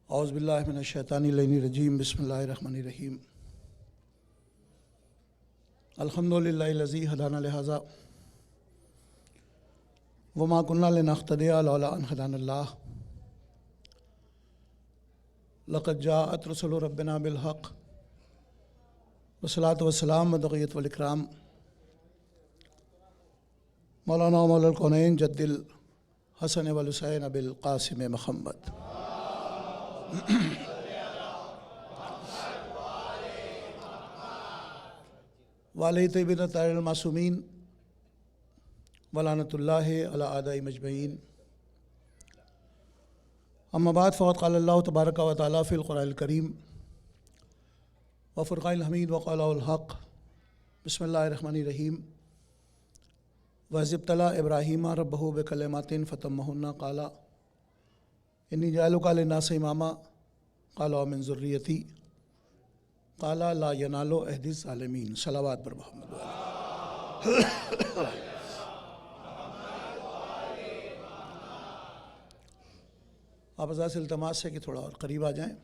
اعوذ باللہ من الشیطان الرجیم، بسم اللہ الرحمن الرحیم۔ الحمدللہ الذی ہدانا لہذا وما كنا لنهتدی لولا ان ہدانا اللہ، لقد جاءت رسل ربنا بالحق والصلاۃ والسلام والتحیۃ والاکرام مولانا مولا الکونین جد الحسن والحسین ابی القاسم محمد۔ وعلیہ طیبین الطاہرین المعصومین ولعنۃ اللہ علی اعداء مجمعین۔ اما بعد، فقد قال اللہ تبارک و تعالی فی القرآن الکریم وفرقان الحمید وقال الحق۔ بسم اللہ الرحمن الرحیم۔ وَإِذِ ابْتَلَىٰ إِبْرَاهِيمَ رَبُّهُ بِكَلِمَاتٍ فَأَتَمَّهُنَّ قَالَ إِنِّي جَاعِلُكَ لِلنَّاسِ إِمَامًا قَالَ وَمِن ذُرِّيَّتِي قَالَ لَا يَنَالُ عَهْدِ الظَّالِمِينَ۔ صلوات پر محمد آپ حضرات سے التماس ہے کہ تھوڑا اور قریب آ جائیں۔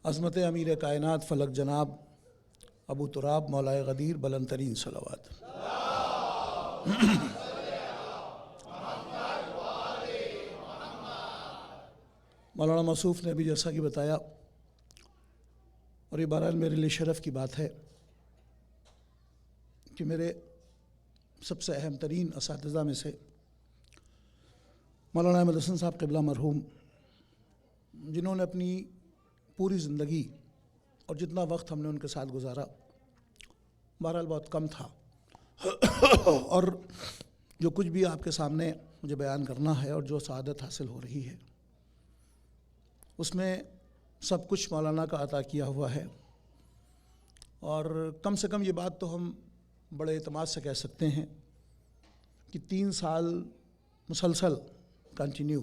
عظمت امیر کائنات فلک جناب ابو تراب مولائے غدیر بلند ترین صلوات۔ مولانا موصوف نے بھی جیسا کہ بتایا، اور یہ بہرحال میرے لیے شرف کی بات ہے کہ میرے سب سے اہم ترین اساتذہ میں سے مولانا احمد حسن صاحب قبلہ مرحوم، جنہوں نے اپنی پوری زندگی اور جتنا وقت ہم نے ان کے ساتھ گزارا بہرحال بہت کم تھا، اور جو کچھ بھی آپ کے سامنے مجھے بیان کرنا ہے اور جو سعادت حاصل ہو رہی ہے اس میں سب کچھ مولانا کا عطا کیا ہوا ہے۔ اور کم سے کم یہ بات تو ہم بڑے اعتماد سے کہہ سکتے ہیں کہ 3 سال مسلسل کنٹینیو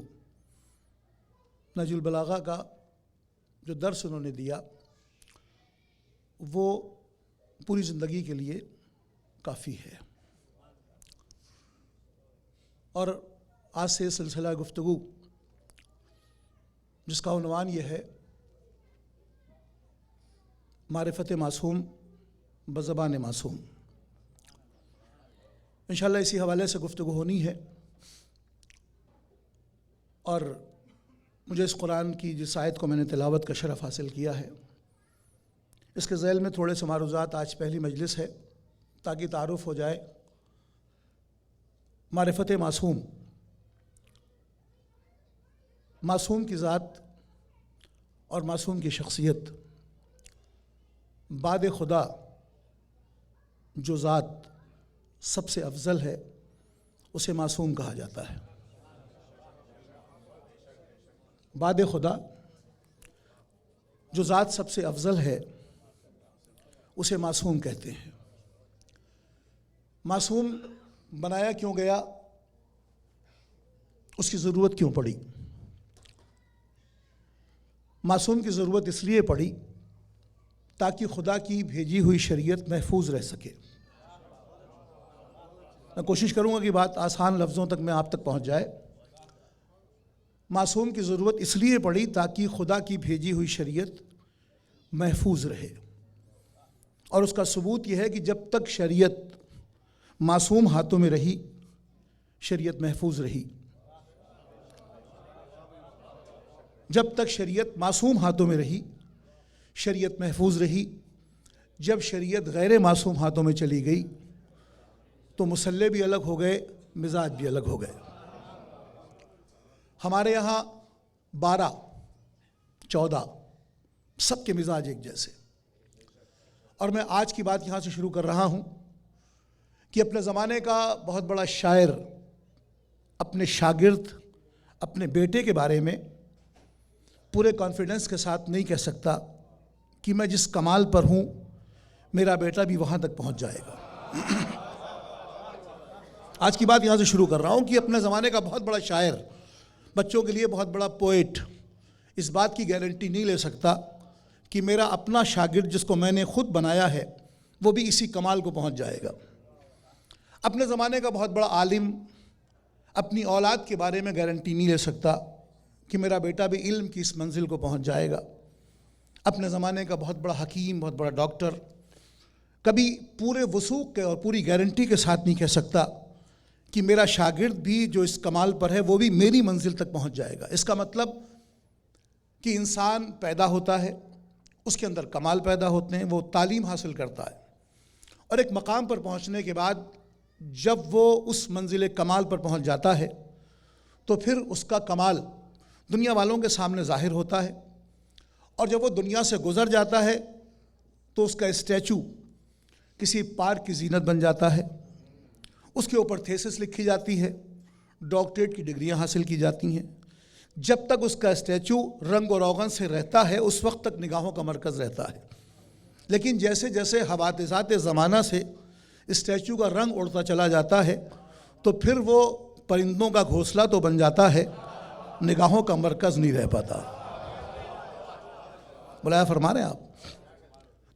نہج البلاغہ کا جو درس انہوں نے دیا وہ پوری زندگی کے لیے کافی ہے۔ اور آج سے سلسلہ گفتگو جس کا عنوان یہ ہے معرفت معصوم بزبان معصوم، انشاءاللہ اسی حوالے سے گفتگو ہونی ہے۔ اور مجھے اس قرآن کی جس آیت کو میں نے تلاوت کا شرف حاصل کیا ہے اس کے ذیل میں تھوڑے سے معروضات، آج پہلی مجلس ہے تاکہ تعارف ہو جائے۔ معرفت معصوم، معصوم کی ذات اور معصوم کی شخصیت، بعد خدا جو ذات سب سے افضل ہے اسے معصوم کہا جاتا ہے۔ بعد خدا جو ذات سب سے افضل ہے اسے معصوم کہتے ہیں۔ معصوم بنایا کیوں گیا، اس کی ضرورت کیوں پڑی؟ معصوم کی ضرورت اس لیے پڑی تاکہ خدا کی بھیجی ہوئی شریعت محفوظ رہ سکے۔ میں کوشش کروں گا کہ بات آسان لفظوں تک میں آپ تک پہنچ جائے۔ معصوم کی ضرورت اس لیے پڑی تاکہ خدا کی بھیجی ہوئی شریعت محفوظ رہے، اور اس کا ثبوت یہ ہے کہ جب تک شریعت معصوم ہاتھوں میں رہی شریعت محفوظ رہی، جب تک شریعت معصوم ہاتھوں میں رہی شریعت محفوظ رہی۔ جب شریعت غیر معصوم ہاتھوں میں چلی گئی تو مسلح بھی الگ ہو گئے، مزاج بھی الگ ہو گئے۔ ہمارے یہاں 12 14 سب کے مزاج ایک جیسے، اور میں آج کی بات یہاں سے شروع کر رہا ہوں کہ اپنے زمانے کا بہت بڑا شاعر اپنے شاگرد اپنے بیٹے کے بارے میں پورے کانفیڈنس کے ساتھ نہیں کہہ سکتا کہ میں جس کمال پر ہوں میرا بیٹا بھی وہاں تک پہنچ جائے گا۔ آج کی بات یہاں سے شروع کر رہا ہوں کہ اپنے زمانے کا بہت بڑا شاعر، بچوں کے لیے بہت بڑا پوئٹ، اس بات کی گارنٹی نہیں لے سکتا کہ میرا اپنا شاگرد جس کو میں نے خود بنایا ہے وہ بھی اسی کمال کو پہنچ جائے گا۔ اپنے زمانے کا بہت بڑا عالم اپنی اولاد کے بارے میں گارنٹی نہیں لے سکتا کہ میرا بیٹا بھی علم کی اس منزل کو پہنچ جائے گا۔ اپنے زمانے کا بہت بڑا حکیم، بہت بڑا ڈاکٹر کبھی پورے وثوق کے اور پوری گارنٹی کے ساتھ نہیں کہہ سکتا کہ میرا شاگرد بھی جو اس کمال پر ہے وہ بھی میری منزل تک پہنچ جائے گا۔ اس کا مطلب کہ انسان پیدا ہوتا ہے، اس کے اندر کمال پیدا ہوتے ہیں، وہ تعلیم حاصل کرتا ہے، اور ایک مقام پر پہنچنے کے بعد جب وہ اس منزل کمال پر پہنچ جاتا ہے تو پھر اس کا کمال دنیا والوں کے سامنے ظاہر ہوتا ہے، اور جب وہ دنیا سے گزر جاتا ہے تو اس کا اسٹیچو کسی پارک کی زینت بن جاتا ہے، اس کے اوپر تھیسس لکھی جاتی ہے، ڈاکٹریٹ کی ڈگریاں حاصل کی جاتی ہیں۔ جب تک اس کا اسٹیچو رنگ و روغن سے رہتا ہے اس وقت تک نگاہوں کا مرکز رہتا ہے، لیکن جیسے جیسے حوادثات زمانہ سے اسٹیچو کا رنگ اڑتا چلا جاتا ہے تو پھر وہ پرندوں کا گھونسلہ تو بن جاتا ہے، نگاہوں کا مرکز نہیں رہ پاتا۔ بلایا فرما رہے ہیں آپ؟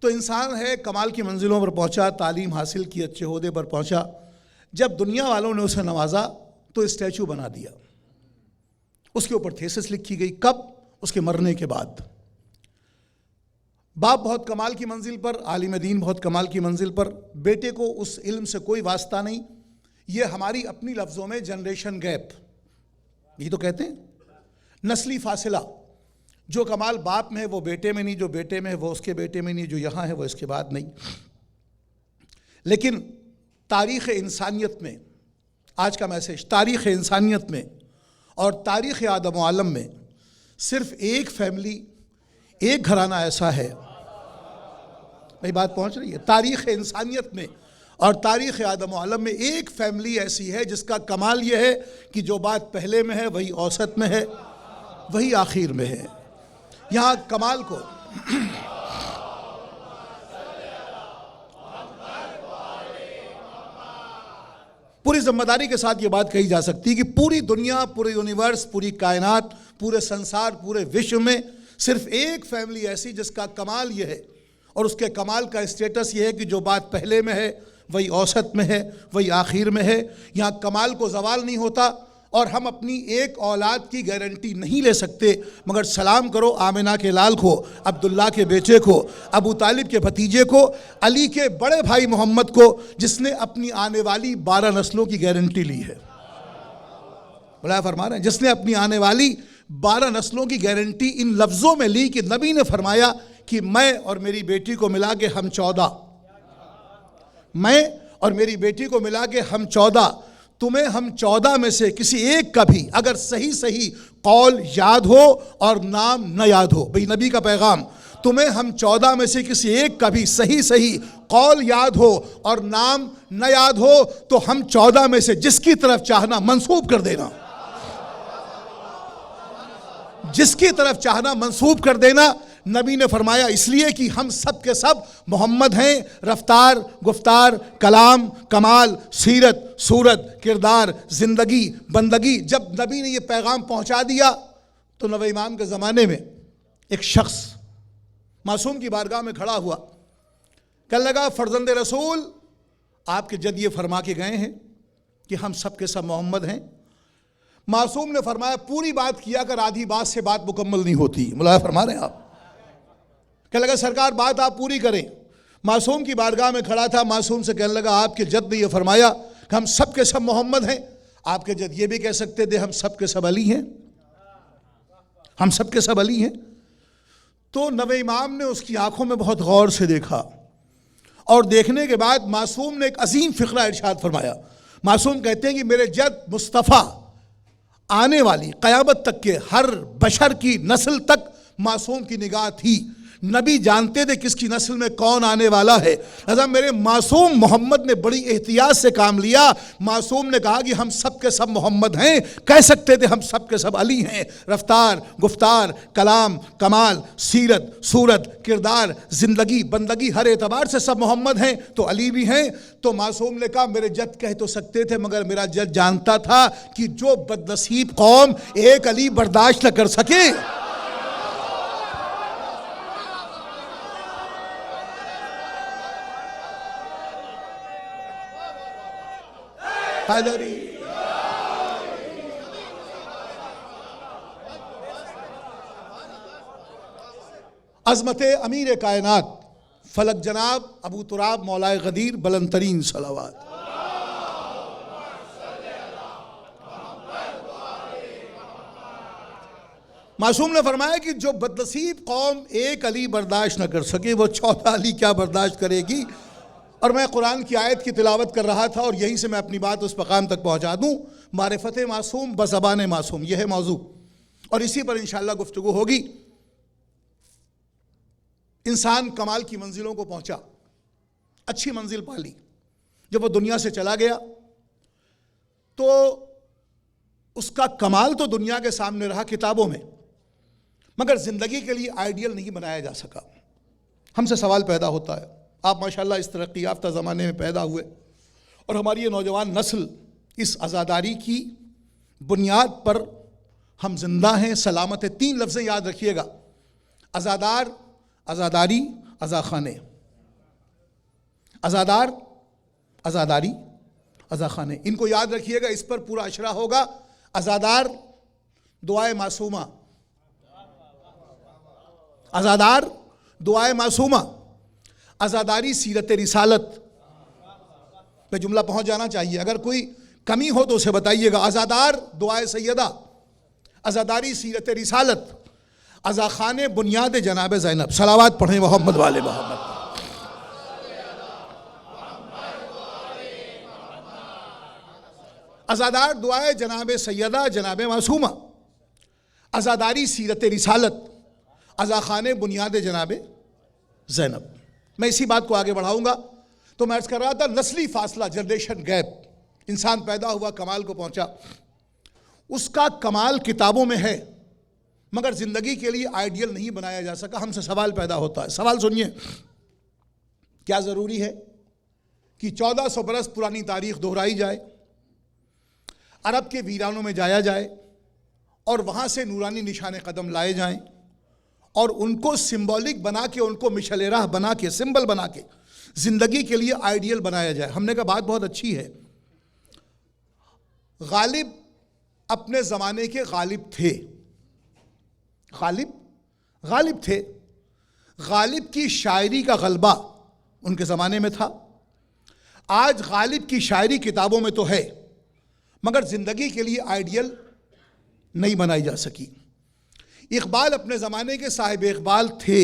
تو انسان ہے، کمال کی منزلوں پر پہنچا، تعلیم حاصل کی، اچھے عہدے پر پہنچا، جب دنیا والوں نے اسے نوازا تو اسٹیچو بنا دیا، اس کے اوپر تھیسس لکھی گئی۔ کب؟ اس کے مرنے کے بعد۔ باپ بہت کمال کی منزل پر، عالم دین بہت کمال کی منزل پر، بیٹے کو اس علم سے کوئی واسطہ نہیں۔ یہ ہماری اپنی لفظوں میں جنریشن گیپ، یہ تو کہتے ہیں نسلی فاصلہ، جو کمال باپ میں ہے وہ بیٹے میں نہیں، جو بیٹے میں ہے وہ اس کے بیٹے میں نہیں، جو یہاں ہے وہ اس کے بعد نہیں۔ لیکن تاریخ انسانیت میں، آج کا میسیج، تاریخ انسانیت میں اور تاریخ آدم و عالم میں صرف ایک فیملی، ایک گھرانہ ایسا ہے، بھائی بات پہنچ رہی ہے؟ تاریخ انسانیت میں اور تاریخ آدم و عالم میں ایک فیملی ایسی ہے جس کا کمال یہ ہے کہ جو بات پہلے میں ہے وہی اوسط میں ہے، وہی آخر میں ہے۔ یہاں کمال کو پوری ذمہ داری کے ساتھ یہ بات کہی جا سکتی ہے کہ پوری دنیا، پورے یونیورس، پوری کائنات، پورے سنسار، پورے وشو میں صرف ایک فیملی ایسی جس کا کمال یہ ہے، اور اس کے کمال کا اسٹیٹس یہ ہے کہ جو بات پہلے میں ہے وہی اوسط میں ہے، وہی آخر میں ہے۔ یہاں کمال کو زوال نہیں ہوتا، اور ہم اپنی ایک اولاد کی گارنٹی نہیں لے سکتے، مگر سلام کرو آمنہ کے لال کو، عبداللہ کے بیٹے کو، ابو طالب کے بھتیجے کو، علی کے بڑے بھائی محمد کو، جس نے اپنی آنے والی 12 نسلوں کی گارنٹی لی ہے۔ بلایا فرما رہے ہیں، جس نے اپنی آنے والی 12 نسلوں کی گارنٹی ان لفظوں میں لی کہ نبی نے فرمایا کہ میں اور میری بیٹی کو ملا کے ہم 14، میں اور میری بیٹی کو ملا کے ہم 14، تمہیں ہم 14 میں سے کسی ایک کا بھی اگر صحیح قول یاد ہو اور نام نہ یاد ہو، بھئی نبی کا پیغام، تمہیں ہم 14 میں سے کسی ایک کا بھی صحیح قول یاد ہو اور نام نہ یاد ہو تو ہم 14 میں سے جس کی طرف چاہنا منسوب کر دینا، جس کی طرف چاہنا منسوب کر دینا۔ نبی نے فرمایا اس لیے کہ ہم سب کے سب محمد ہیں، رفتار، گفتار، کلام، کمال، سیرت، صورت، کردار، زندگی، بندگی۔ جب نبی نے یہ پیغام پہنچا دیا تو نوے امام کے زمانے میں ایک شخص معصوم کی بارگاہ میں کھڑا ہوا، کہنے لگا فرزند رسول، آپ کے جد یہ فرما کے گئے ہیں کہ ہم سب کے سب محمد ہیں۔ معصوم نے فرمایا پوری بات کیا کر آدھی بات سے بات مکمل نہیں ہوتی۔ ملاحظہ فرما رہے ہیں آپ؟ کہنے لگا سرکار بات آپ پوری کریں۔ معصوم کی بارگاہ میں کھڑا تھا، معصوم سے کہنے لگا آپ کے جد نے یہ فرمایا کہ ہم سب کے سب محمد ہیں، آپ کے جد یہ بھی کہہ سکتے تھے ہم سب کے سب علی ہیں، ہم سب کے سب علی ہیں۔ تو نوے امام نے اس کی آنکھوں میں بہت غور سے دیکھا، اور دیکھنے کے بعد معصوم نے ایک عظیم فقرہ ارشاد فرمایا۔ معصوم کہتے ہیں کہ میرے جد مصطفیٰ آنے والی قیامت تک کے ہر بشر کی نسل تک معصوم کی نگاہ تھی، نبی جانتے تھے کس کی نسل میں کون آنے والا ہے۔ لہذا میرے معصوم محمد نے بڑی احتیاط سے کام لیا۔ معصوم نے کہا کہ ہم سب کے سب محمد ہیں، کہہ سکتے تھے ہم سب کے سب علی ہیں، رفتار، گفتار، کلام، کمال، سیرت، صورت، کردار، زندگی، بندگی، ہر اعتبار سے سب محمد ہیں تو علی بھی ہیں۔ تو معصوم نے کہا میرے جد کہہ تو سکتے تھے مگر میرا جد جانتا تھا کہ جو بدنصیب قوم ایک علی برداشت نہ کر سکے، حیدری. عظمت امیر کائنات فلک جناب ابو تراب مولائے غدیر بلند ترین صلوات. معصوم نے فرمایا کہ جو بدنصیب قوم ایک علی برداشت نہ کر سکے وہ 14 علی کیا برداشت کرے گی. اور میں قرآن کی آیت کی تلاوت کر رہا تھا اور یہیں سے میں اپنی بات اس مقام تک پہنچا دوں. معرفت معصوم بزبان معصوم، یہ ہے موضوع اور اسی پر انشاءاللہ گفتگو ہوگی. انسان کمال کی منزلوں کو پہنچا، اچھی منزل پالی. جب وہ دنیا سے چلا گیا تو اس کا کمال تو دنیا کے سامنے رہا کتابوں میں، مگر زندگی کے لیے آئیڈیل نہیں بنایا جا سکا. ہم سے سوال پیدا ہوتا ہے، آپ ماشاءاللہ اس ترقی یافتہ زمانے میں پیدا ہوئے اور ہماری یہ نوجوان نسل اس عزاداری کی بنیاد پر ہم زندہ ہیں، سلامت ہے. 3 لفظیں یاد رکھیے گا: عزادار، عزاداری، عزاخانے. عزادار، عزاداری، عزاخانے، ان کو یاد رکھیے گا. اس پر پورا اشرا ہوگا. عزادار دعائے معصومہ، عزادار دعائے معصومہ، عزاداری سیرت رسالت. میں جملہ پہنچ جانا چاہیے، اگر کوئی کمی ہو تو اسے بتائیے گا. عزادار دعائے سیدہ، عزاداری سیرت رسالت، عزاخانے بنیاد جناب زینب. صلوات پڑھیں محمد والے محمد. عزادار دعائے جناب سیدہ جناب معصومہ، عزاداری سیرت رسالت، عزاخانے بنیاد جناب زینب. میں اسی بات کو آگے بڑھاؤں گا. تو میں عرض کر رہا تھا نسلی فاصلہ، جنریشن گیپ. انسان پیدا ہوا، کمال کو پہنچا، اس کا کمال کتابوں میں ہے مگر زندگی کے لیے آئیڈیل نہیں بنایا جا سکا. ہم سے سوال پیدا ہوتا ہے. سوال سنیے، کیا ضروری ہے کہ 1400 برس پرانی تاریخ دہرائی جائے، عرب کے ویرانوں میں جایا جائے اور وہاں سے نورانی نشان قدم لائے جائیں اور ان کو سمبولک بنا کے، ان کو مشعل راہ بنا کے، سمبل بنا کے زندگی کے لیے آئیڈیل بنایا جائے؟ ہم نے کہا بات بہت اچھی ہے. غالب اپنے زمانے کے غالب تھے، غالب تھے. غالب کی شاعری کا غلبہ ان کے زمانے میں تھا. آج غالب کی شاعری کتابوں میں تو ہے مگر زندگی کے لیے آئیڈیل نہیں بنائی جا سکی. اقبال اپنے زمانے کے صاحب اقبال تھے.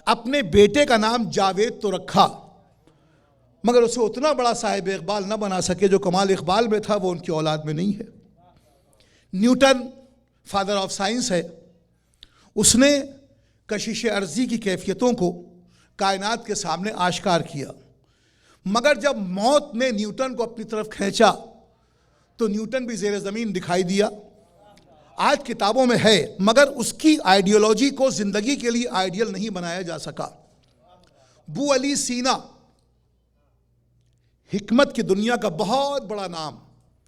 اپنے بیٹے کا نام جاوید تو رکھا مگر اسے اتنا بڑا صاحب اقبال نہ بنا سکے جو کمال اقبال میں تھا وہ ان کی اولاد میں نہیں ہے. نیوٹن فادر آف سائنس ہے. اس نے کشش ارضی کی کیفیتوں کو کائنات کے سامنے آشکار کیا مگر جب موت نے نیوٹن کو اپنی طرف کھینچا تو نیوٹن بھی زیر زمین دکھائی دیا. آج کتابوں میں ہے مگر اس کی آئیڈیالوجی کو زندگی کے لیے آئیڈیل نہیں بنایا جا سکا. بو علی سینا حکمت کی دنیا کا بہت بڑا نام.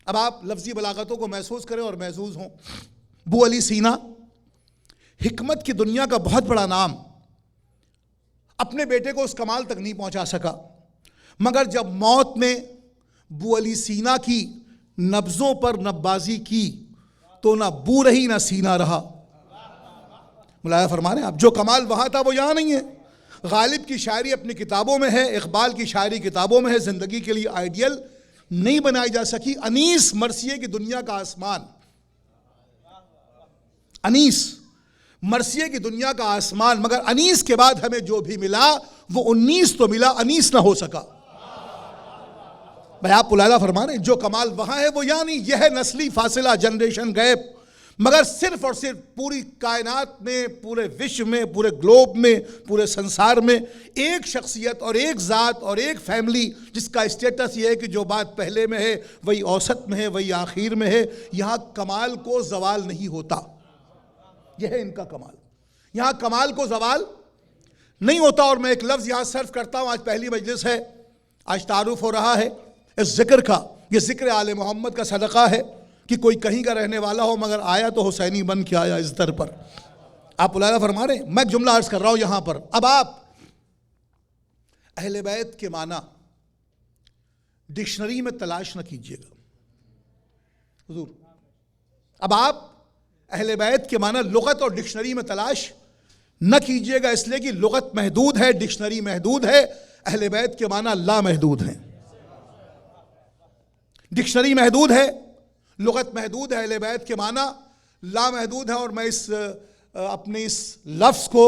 اب آپ لفظی بلاغتوں کو محسوس کریں اور محظوظ ہوں. بو علی سینا حکمت کی دنیا کا بہت بڑا نام، اپنے بیٹے کو اس کمال تک نہیں پہنچا سکا مگر جب موت نے بو علی سینا کی نبضوں پر نبازی کی تو نہ بو رہی نہ سینا رہا. ملاحظہ فرما رہے ہیں آپ، جو کمال وہاں تھا وہ یہاں نہیں ہے. غالب کی شاعری اپنی کتابوں میں ہے، اقبال کی شاعری کتابوں میں ہے، زندگی کے لیے آئیڈیل نہیں بنائی جا سکی. انیس مرثیے کی دنیا کا آسمان، انیس مرثیے کی دنیا کا آسمان، مگر انیس کے بعد ہمیں جو بھی ملا وہ 19 تو ملا، انیس نہ ہو سکا. بھائی آپ ملاحظہ فرما رہے ہیں، جو کمال وہاں ہے وہ یہاں نہیں. یہ ہے نسلی فاصلہ، جنریشن گیپ. مگر صرف اور صرف پوری کائنات میں، پورے وشو میں، پورے گلوب میں، پورے سنسار میں ایک شخصیت اور ایک ذات اور ایک فیملی جس کا اسٹیٹس یہ ہے کہ جو بات پہلے میں ہے وہی اوسط میں ہے، وہی آخر میں ہے. یہاں کمال کو زوال نہیں ہوتا. یہ ہے ان کا کمال. یہاں کمال کو زوال نہیں ہوتا. اور میں ایک لفظ یہاں صرف کرتا ہوں، آج پہلی مجلس ہے، آج تعارف ہو رہا ہے اس ذکر کا. یہ ذکر آل محمد کا صدقہ ہے کہ کوئی کہیں کا رہنے والا ہو مگر آیا تو حسینی بن کے آیا اس در پر. آپ ملاحظہ فرما رہے ہیں. میں ایک جملہ عرض کر رہا ہوں یہاں پر. اب آپ اہل بیت کے معنی ڈکشنری میں تلاش نہ کیجیے گا حضور. اب آپ اہل بیت کے معنی لغت اور ڈکشنری میں تلاش نہ کیجیے گا، اس لیے کہ لغت محدود ہے، ڈکشنری محدود ہے. اہل بیت کے معنی لامحدود ہیں. ڈکشنری محدود ہے، لغت محدود ہے، اہل بیت کے معنی لامحدود ہے. اور میں اپنے اس لفظ کو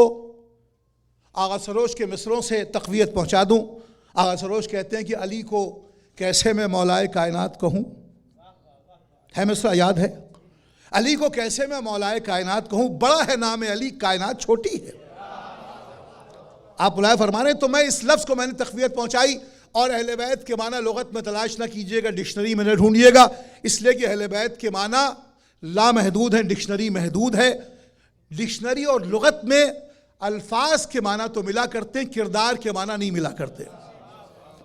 آغا سروش کے مصروں سے تقویت پہنچا دوں. آغا سروش کہتے ہیں کہ علی کو کیسے میں مولائے کائنات کہوں. ہے مصرع یاد ہے؟ علی کو کیسے میں مولائے کائنات کہوں، بڑا ہے نام علی، کائنات چھوٹی ہے. آپ مولائے فرما رہے ہیں. تو میں اس لفظ کو میں نے تقویت پہنچائی. اور اہل بیت کے معنی لغت میں تلاش نہ کیجیے گا، ڈکشنری میں نہ ڈھونڈیے گا، اس لیے کہ اہل بیت کے معنی لامحدود ہیں، ڈکشنری محدود ہے. ڈکشنری اور لغت میں الفاظ کے معنی تو ملا کرتے ہیں، کردار کے معنی نہیں ملا کرتے.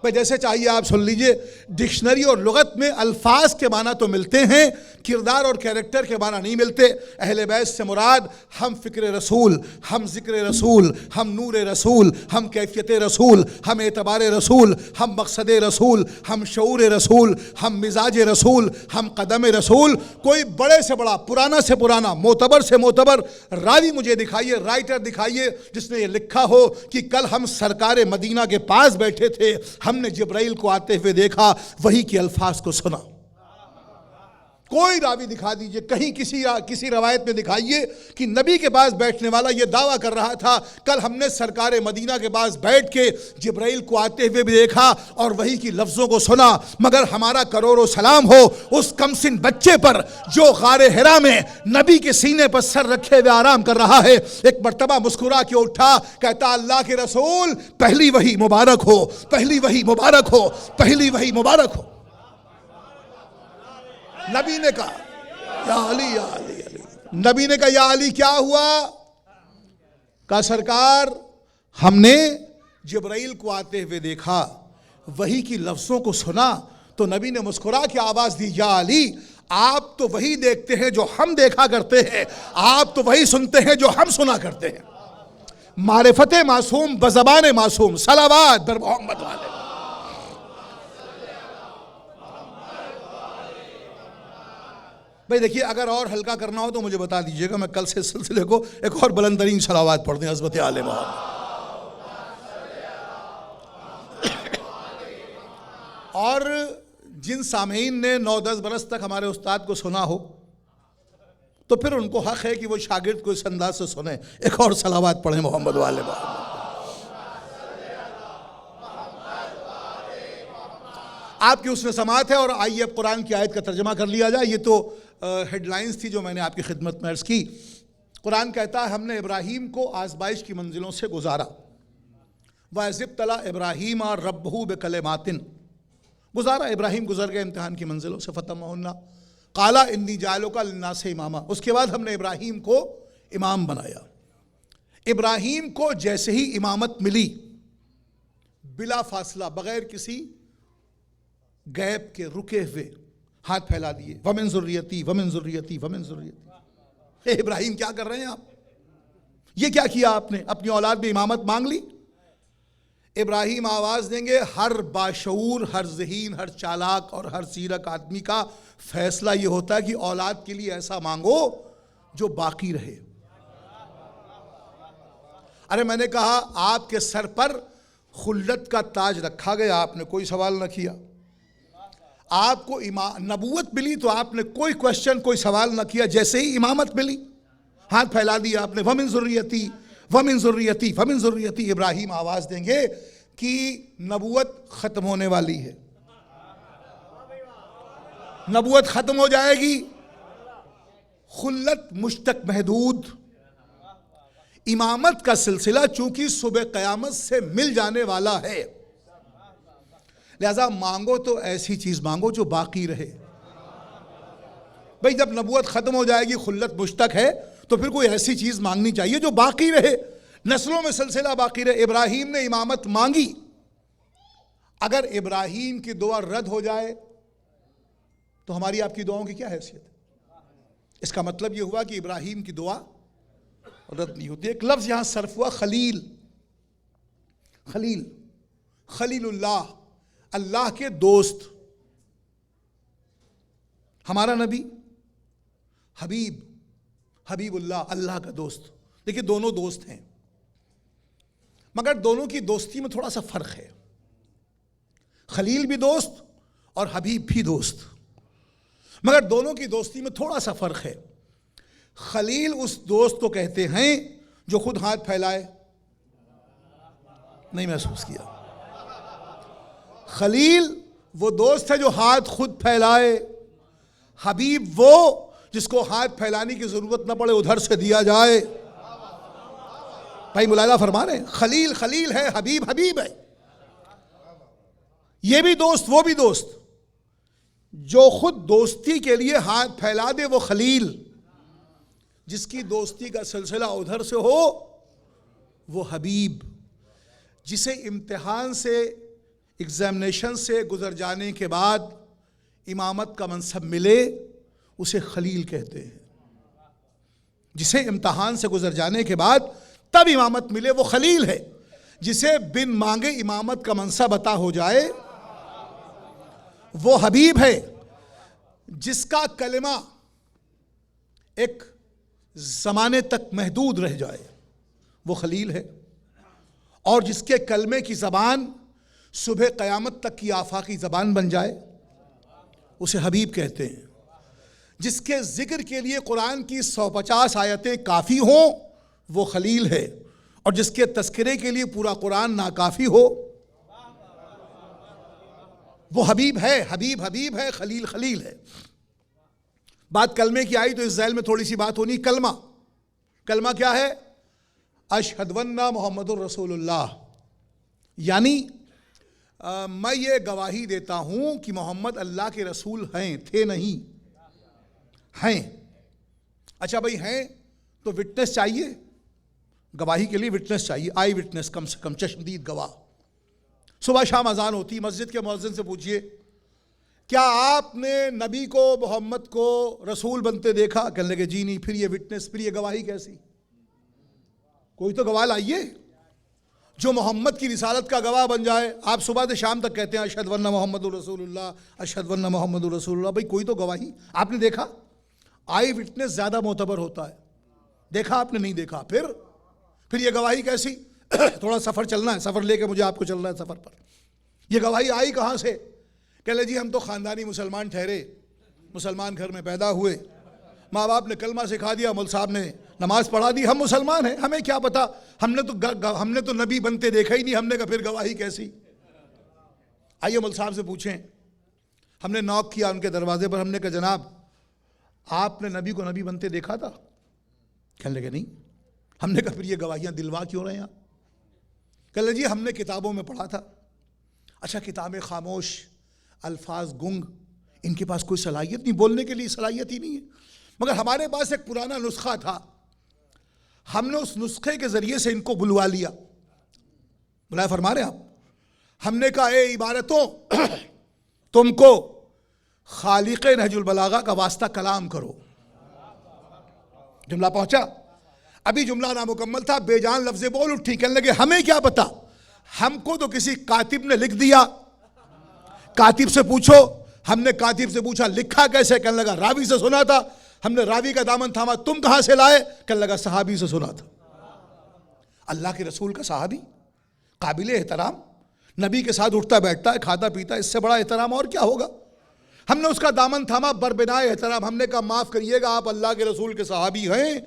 بھئی جیسے چاہیے آپ سن لیجئے، ڈکشنری اور لغت میں الفاظ کے معنی تو ملتے ہیں، کردار اور کیریکٹر کے معنی نہیں ملتے. اہل بیت سے مراد ہم فکر رسول، ہم ذکر رسول، ہم نور رسول، ہم کیفیت رسول، ہم اعتبار رسول، ہم مقصد رسول، ہم شعور رسول، ہم مزاج رسول، ہم قدم رسول. کوئی بڑے سے بڑا، پرانا سے پرانا، معتبر سے معتبر راوی مجھے دکھائیے، رائٹر دکھائیے جس نے یہ لکھا ہو کہ کل ہم سرکار مدینہ کے پاس بیٹھے تھے، ہم نے جبرائیل کو آتے ہوئے دیکھا، وہی کے الفاظ کو سنا. کوئی راوی دکھا دیجئے، کہیں کسی روایت میں دکھائیے کہ نبی کے پاس بیٹھنے والا یہ دعویٰ کر رہا تھا کل ہم نے سرکار مدینہ کے پاس بیٹھ کے جبرائیل کو آتے ہوئے بھی دیکھا اور وہی کی لفظوں کو سنا. مگر ہمارا کروڑ سلام ہو اس کمسن بچے پر جو غار حرا میں نبی کے سینے پر سر رکھے ہوئے آرام کر رہا ہے. ایک مرتبہ مسکرا کے اٹھا، کہتا اللہ کے رسول پہلی وحی مبارک ہو، پہلی وحی مبارک ہو، پہلی وحی مبارک ہو. نبی نے کہا یا علی یا علی علی. نبی نے کہا یا علی کیا ہوا؟ کہا سرکار ہم نے جبرائیل کو آتے ہوئے دیکھا، وحی کی لفظوں کو سنا. تو نبی نے مسکرا کے آواز دی یا علی آپ تو وہی دیکھتے ہیں جو ہم دیکھا کرتے ہیں، آپ تو وہی سنتے ہیں جو ہم سنا کرتے ہیں. معرفت معصوم بزبان معصوم. صلوات بر محمد والے. بھئی دیکھیے اگر اور ہلکا کرنا ہو تو مجھے بتا دیجئے گا، میں کل سے سلسلے کو ایک اور بلند ترین صلوات پڑھ دیں حضرت آل محمد. اور جن سامعین نے 9-10 برس تک ہمارے استاد کو سنا ہو تو پھر ان کو حق ہے کہ وہ شاگرد کو اس انداز سے سنیں. ایک اور صلوات پڑھیں محمد والے محمد. آپ کی اس میں سماعت ہے. اور آئیے اب قرآن کی آیت کا ترجمہ کر لیا جائے. یہ تو ہیڈ لائنز تھی جو میں نے آپ کی خدمت میں عرض کی. قرآن کہتا ہے ہم نے ابراہیم کو آزمائش کی منزلوں سے گزارا. وَإِذِ ابْتَلَىٰ إِبْرَاهِيمَ رَبُّهُ بِكَلِمَاتٍ. گزارا، ابراہیم گزر گئے امتحان کی منزلوں سے. فَتَمَّهُنَّ قَالَ إِنِّي جَاعِلُكَ لِلنَّاسِ إِمَامًا. اس کے بعد ہم نے ابراہیم کو امام بنایا. ابراہیم کو جیسے ہی امامت ملی بلا فاصلہ، بغیر کسی گیپ کے، رکے ہوئے ہاتھ پھیلا دیے. وَمِن ذُرِّيَّتِي وَمِن ذُرِّيَّتِي وَمِن ذُرِّيَّتِي. ابراہیم کیا کر رہے ہیں آپ؟ یہ کیا کیا آپ نے؟ اپنی اولاد میں امامت مانگ لی. ابراہیم آواز دیں گے. ہر باشعور، ہر ذہین، ہر چالاک اور ہر سیرک آدمی کا فیصلہ یہ ہوتا ہے کہ اولاد کے لیے ایسا مانگو جو باقی رہے. ارے میں نے کہا آپ کے سر پر خلت کا تاج رکھا گیا، آپ نے کوئی سوال نہ کیا. آپ کو نبوت ملی تو آپ نے کوئی کوشچن، کوئی سوال نہ کیا. جیسے ہی امامت ملی ہاتھ پھیلا دیا آپ نے. وَمِن ذُرِّيَّتِي وَمِن ذُرِّيَّتِي وَمِن ذُرِّيَّتِي. ابراہیم آواز دیں گے کہ نبوت ختم ہونے والی ہے، نبوت ختم ہو جائے گی. خلت مشتق محدود. امامت کا سلسلہ چونکہ صبح قیامت سے مل جانے والا ہے، لہذا مانگو تو ایسی چیز مانگو جو باقی رہے. بھئی جب نبوت ختم ہو جائے گی، خلت مشتق ہے، تو پھر کوئی ایسی چیز مانگنی چاہیے جو باقی رہے، نسلوں میں سلسلہ باقی رہے. ابراہیم نے امامت مانگی. اگر ابراہیم کی دعا رد ہو جائے تو ہماری آپ کی دعاؤں کی کیا حیثیت ہے؟ اس کا مطلب یہ ہوا کہ ابراہیم کی دعا رد نہیں ہوتی. ایک لفظ یہاں صرف ہوا خلیل. خلیل، خلیل اللہ. اللہ کے دوست. ہمارا نبی حبیب اللہ، اللہ کا دوست. دیکھیے دونوں دوست ہیں، مگر دونوں کی دوستی میں تھوڑا سا فرق ہے. خلیل بھی دوست اور حبیب بھی دوست، مگر دونوں کی دوستی میں تھوڑا سا فرق ہے. خلیل اس دوست کو کہتے ہیں جو خود ہاتھ پھیلائے. نہیں محسوس کیا؟ خلیل وہ دوست ہے جو ہاتھ خود پھیلائے. حبیب وہ جس کو ہاتھ پھیلانے کی ضرورت نہ پڑے، ادھر سے دیا جائے. بھائی ملاحظہ فرما رہے ہیں؟ خلیل خلیل ہے، حبیب حبیب ہے. یہ بھی دوست وہ بھی دوست. جو خود دوستی کے لیے ہاتھ پھیلا دے وہ خلیل. جس کی دوستی کا سلسلہ ادھر سے ہو وہ حبیب. جسے امتحان سے، ایگزامینیشن سے گزر جانے کے بعد امامت کا منصب ملے اسے خلیل کہتے ہیں. جسے امتحان سے گزر جانے کے بعد تب امامت ملے وہ خلیل ہے. جسے بن مانگے امامت کا منصب عطا ہو جائے وہ حبیب ہے. جس کا کلمہ ایک زمانے تک محدود رہ جائے وہ خلیل ہے. اور جس کے کلمے کی زبان صبح قیامت تک کی آفاقی زبان بن جائے اسے حبیب کہتے ہیں. جس کے ذکر کے لیے قرآن کی 150 آیتیں کافی ہوں وہ خلیل ہے. اور جس کے تذکرے کے لیے پورا قرآن ناکافی ہو وہ حبیب ہے. حبیب حبیب ہے، خلیل خلیل ہے. بات کلمے کی آئی تو اس ذیل میں تھوڑی سی بات ہونی. کلمہ کیا ہے؟ اشہد ونا محمد الرسول اللہ. یعنی میں یہ گواہی دیتا ہوں کہ محمد اللہ کے رسول ہیں، تھے نہیں، ہیں. اچھا بھائی ہیں تو وٹنس چاہیے، گواہی کے لیے وٹنس چاہیے، آئی وٹنس، کم سے کم چشمدید گواہ. صبح شام اذان ہوتی، مسجد کے مؤذن سے پوچھئے کیا آپ نے نبی کو، محمد کو رسول بنتے دیکھا؟ کہنے لگے جی نہیں. پھر یہ وٹنس، پھر یہ گواہی کیسی؟ کوئی تو گواہ لائیے جو محمد کی رسالت کا گواہ بن جائے. آپ صبح سے شام تک کہتے ہیں اشہد و ان محمد الرسول اللہ، اشہد و ان محمد الرسول اللہ. بھائی کوئی تو گواہی آپ نے دیکھا؟ آئی وٹنس زیادہ معتبر ہوتا ہے. دیکھا آپ نے؟ نہیں دیکھا. پھر یہ گواہی کیسی؟ تھوڑا سفر چلنا ہے، سفر لے کے مجھے آپ کو چلنا ہے سفر پر. یہ گواہی آئی کہاں سے؟ کہ لے جی ہم تو خاندانی مسلمان ٹھہرے، مسلمان گھر میں پیدا ہوئے، ماں باپ نے کلمہ سکھا دیا، مول صاحب نے نماز پڑھا دی، ہم مسلمان ہیں، ہمیں کیا پتا، ہم نے تو نبی بنتے دیکھا ہی نہیں. ہم نے کہا پھر گواہی کیسی؟ آئیے مول صاحب سے پوچھیں. ہم نے نوک کیا ان کے دروازے پر، ہم نے کہا جناب آپ نے نبی کو نبی بنتے دیکھا تھا؟ کہنے لگے نہیں. ہم نے کہا پھر یہ گواہیاں دلوا کیوں رہے ہیں آپ؟ کہنے لگے جی ہم نے کتابوں میں پڑھا تھا. اچھا کتابیں خاموش، الفاظ گنگ، ان کے پاس کوئی صلاحیت نہیں، بولنے کے لیے صلاحیت ہی نہیں ہے. مگر ہمارے پاس ایک پرانا نسخہ تھا، ہم نے اس نسخے کے ذریعے سے ان کو بلوا لیا. بلائے فرما رہے ہیں آپ؟ ہم نے کہا اے عبارتوں تم کو خالق نہج البلاغہ کا واسطہ کلام کرو. جملہ پہنچا؟ ابھی جملہ نامکمل تھا، بے جان لفظ بول اٹھی. کہنے لگے ہمیں کیا پتا، ہم کو تو کسی کاتب نے لکھ دیا، کاتب سے پوچھو. ہم نے کاتب سے پوچھا لکھا کیسے؟ کہنے لگا راوی سے سنا تھا. ہم نے راوی کا دامن تھاما. تم کہاں سے لائے؟ کہنے لگا صحابی سے سنا تھا. اللہ کے رسول کا صحابی قابل احترام، نبی کے ساتھ اٹھتا بیٹھتا ہے، کھاتا پیتا ہے، اس سے بڑا احترام اور کیا ہوگا؟ ہم نے اس کا دامن تھاما بربنائے احترام. ہم نے کہا معاف کریے گا، آپ اللہ کے رسول کے صحابی ہیں،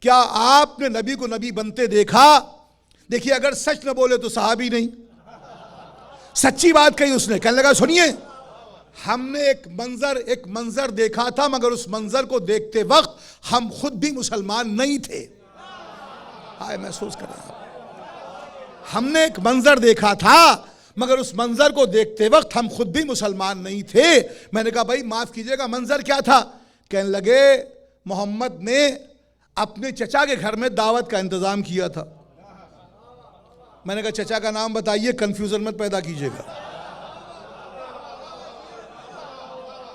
کیا آپ نے نبی کو نبی بنتے دیکھا؟ دیکھیے اگر سچ نہ بولے تو صحابی نہیں، سچی بات کہی اس نے. کہنے لگا سنیے ہم نے ایک منظر دیکھا تھا، مگر اس منظر کو دیکھتے وقت ہم خود بھی مسلمان نہیں تھے. آئے محسوس کریں آپ، ہم نے ایک منظر دیکھا تھا مگر اس منظر کو دیکھتے وقت ہم خود بھی مسلمان نہیں تھے. میں نے کہا بھائی معاف کیجئے گا، منظر کیا تھا؟ کہنے لگے محمد نے اپنے چچا کے گھر میں دعوت کا انتظام کیا تھا. میں نے کہا چچا کا نام بتائیے، کنفیوژن مت پیدا کیجئے گا.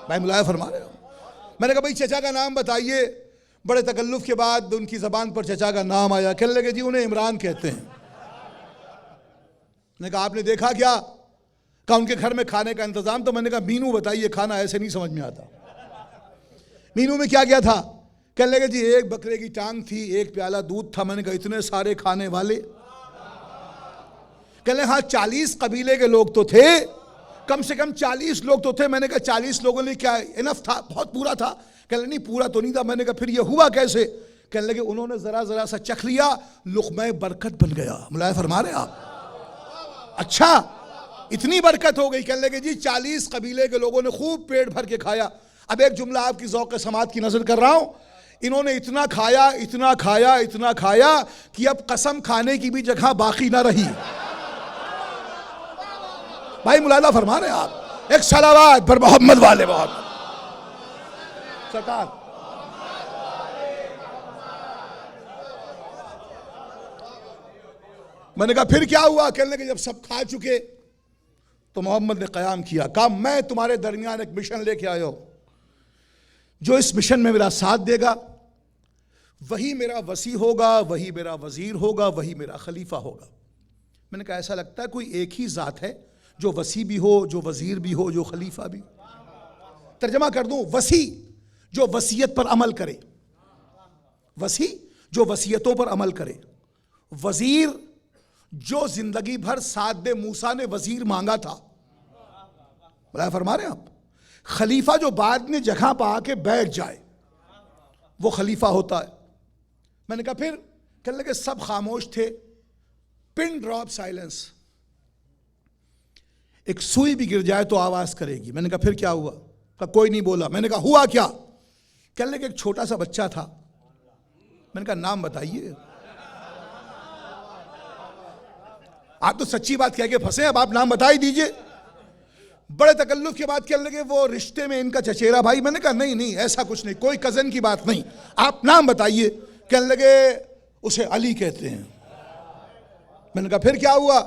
بھائی ملاحظہ فرما رہے ہو؟ میں نے کہا بھائی چچا کا نام بتائیے. بڑے تکلف کے بعد ان کی زبان پر چچا کا نام آیا. کہنے لگے جی انہیں عمران کہتے ہیں. میں نے کہا آپ نے دیکھا کیا؟ کہا ان کے گھر میں کھانے کا انتظام؟ تو میں نے کہا مینو بتائیے، کھانا ایسے نہیں سمجھ میں آتا۔ مینو میں کیا تھا؟ کہنے لگے جی ایک بکرے کی ٹانگ تھی، ایک پیالہ دودھ تھا۔ میں نے کہا اتنے سارے کھانے والے؟ کہنے لگے ہاں 40 قبیلے کے لوگ تو تھے، کم سے کم 40 لوگ تو تھے۔ میں نے کہا 40 لوگوں نے کیا انف تھا؟ بہت پورا تھا؟ کہنے لگے نہیں پورا تو نہیں تھا۔ میں نے کہا پھر یہ ہوا کیسے؟ کہنے لگے انہوں نے ذرا سا چکھ لیا، لقمہ برکت بن گیا۔ ملاحظہ فرما رہے آپ؟ اچھا اتنی برکت ہو گئی۔ کہنے لگے جی 40 قبیلے کے لوگوں نے خوب پیٹ بھر کے کھایا۔ اب ایک جملہ آپ کی ذوق سماعت کی نظر کر رہا ہوں، انہوں نے اتنا کھایا اتنا کھایا اتنا کھایا کہ اب قسم کھانے کی بھی جگہ باقی نہ رہی۔ بھائی ملاحظہ فرما رہے ہیں آپ؟ ایک صلوات پر محمد والے محمد سرکار۔ میں نے کہا پھر کیا ہوا؟ کہنے لگے جب سب کھا چکے تو محمد نے قیام کیا، کہا میں تمہارے درمیان ایک مشن لے کے آیا ہوں، جو اس مشن میں میرا ساتھ دے گا وہی میرا وصی ہوگا، وہی میرا وزیر ہوگا، وہی میرا خلیفہ ہوگا۔ میں نے کہا ایسا لگتا ہے کوئی ایک ہی ذات ہے جو وصی بھی ہو، جو وزیر بھی ہو، جو خلیفہ بھی ہو۔ ترجمہ کر دوں، وصی جو وصیت پر عمل کرے، وصی جو وصیتوں پر عمل کرے، وزیر جو زندگی بھر ساتھ دے۔ موسیٰ نے وزیر مانگا تھا، بلا فرما رہے ہیں آپ؟ خلیفہ جو بعد میں جگہ پہ آ کے بیٹھ جائے وہ خلیفہ ہوتا ہے۔ میں نے کہا پھر؟ کہنے لگے سب خاموش تھے، پن ڈراپ سائلنس، ایک سوئی بھی گر جائے تو آواز کرے گی۔ میں نے کہا پھر کیا ہوا؟ کہا کوئی نہیں بولا۔ میں نے کہا ہوا کیا؟ کہنے لگے ایک چھوٹا سا بچہ تھا۔ میں نے کہا نام بتائیے۔ آپ تو سچی بات کہہ کے پھنسے، اب آپ نام بتا ہی دیجئے۔ بڑے تکلف کے بعد کہنے لگے وہ رشتے میں ان کا چچیرا بھائی۔ میں نے کہا نہیں ایسا کچھ نہیں، کوئی کزن کی بات نہیں، آپ نام بتائیے۔ کہنے لگے اسے علی کہتے ہیں۔ میں نے کہا پھر کیا ہوا؟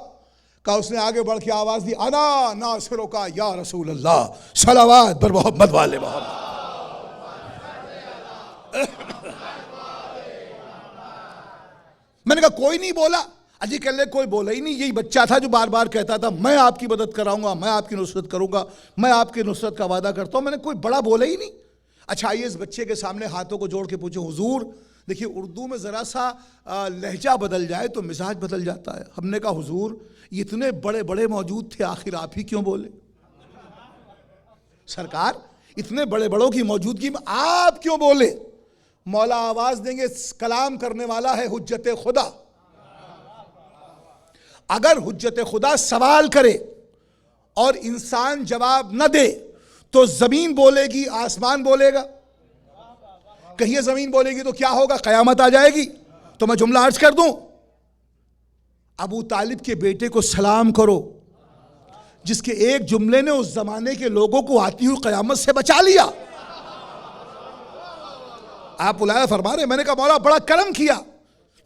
کہا اس نے آگے بڑھ کے آواز دی، انا ناصرک یا رسول اللہ، صلوات پر محمد والے محمد۔ میں نے کہا کوئی نہیں بولا؟ اجی کہنے لگے کوئی بولا ہی نہیں، یہی بچہ تھا جو بار بار کہتا تھا میں آپ کی مدد کراؤں گا، میں آپ کی نصرت کروں گا، میں آپ کی نصرت کا وعدہ کرتا ہوں۔ میں نے کوئی بڑا بولا ہی نہیں۔ اچھا آئیے اس بچے کے سامنے ہاتھوں کو جوڑ کے پوچھیں حضور، دیکھیے اردو میں ذرا سا لہجہ بدل جائے تو مزاج بدل جاتا ہے۔ ہم نے کہا حضور یہ اتنے بڑے بڑے موجود تھے، آخر آپ ہی کیوں بولے؟ سرکار اتنے بڑے بڑوں کی موجودگی میں آپ کیوں بولے؟ مولا آواز دیں گے کلام کرنے والا ہے حجت خدا۔ اگر حجت خدا سوال کرے اور انسان جواب نہ دے تو زمین بولے گی، آسمان بولے گا۔ کہیں زمین بولے گی تو کیا ہوگا؟ قیامت آ جائے گی۔ تو میں جملہ عرض کر دوں، ابو طالب کے بیٹے کو سلام کرو جس کے ایک جملے نے اس زمانے کے لوگوں کو آتی ہوئی قیامت سے بچا لیا۔ آپ بلایا فرما رہے ہیں۔ میں نے کہا مولا بڑا کرم کیا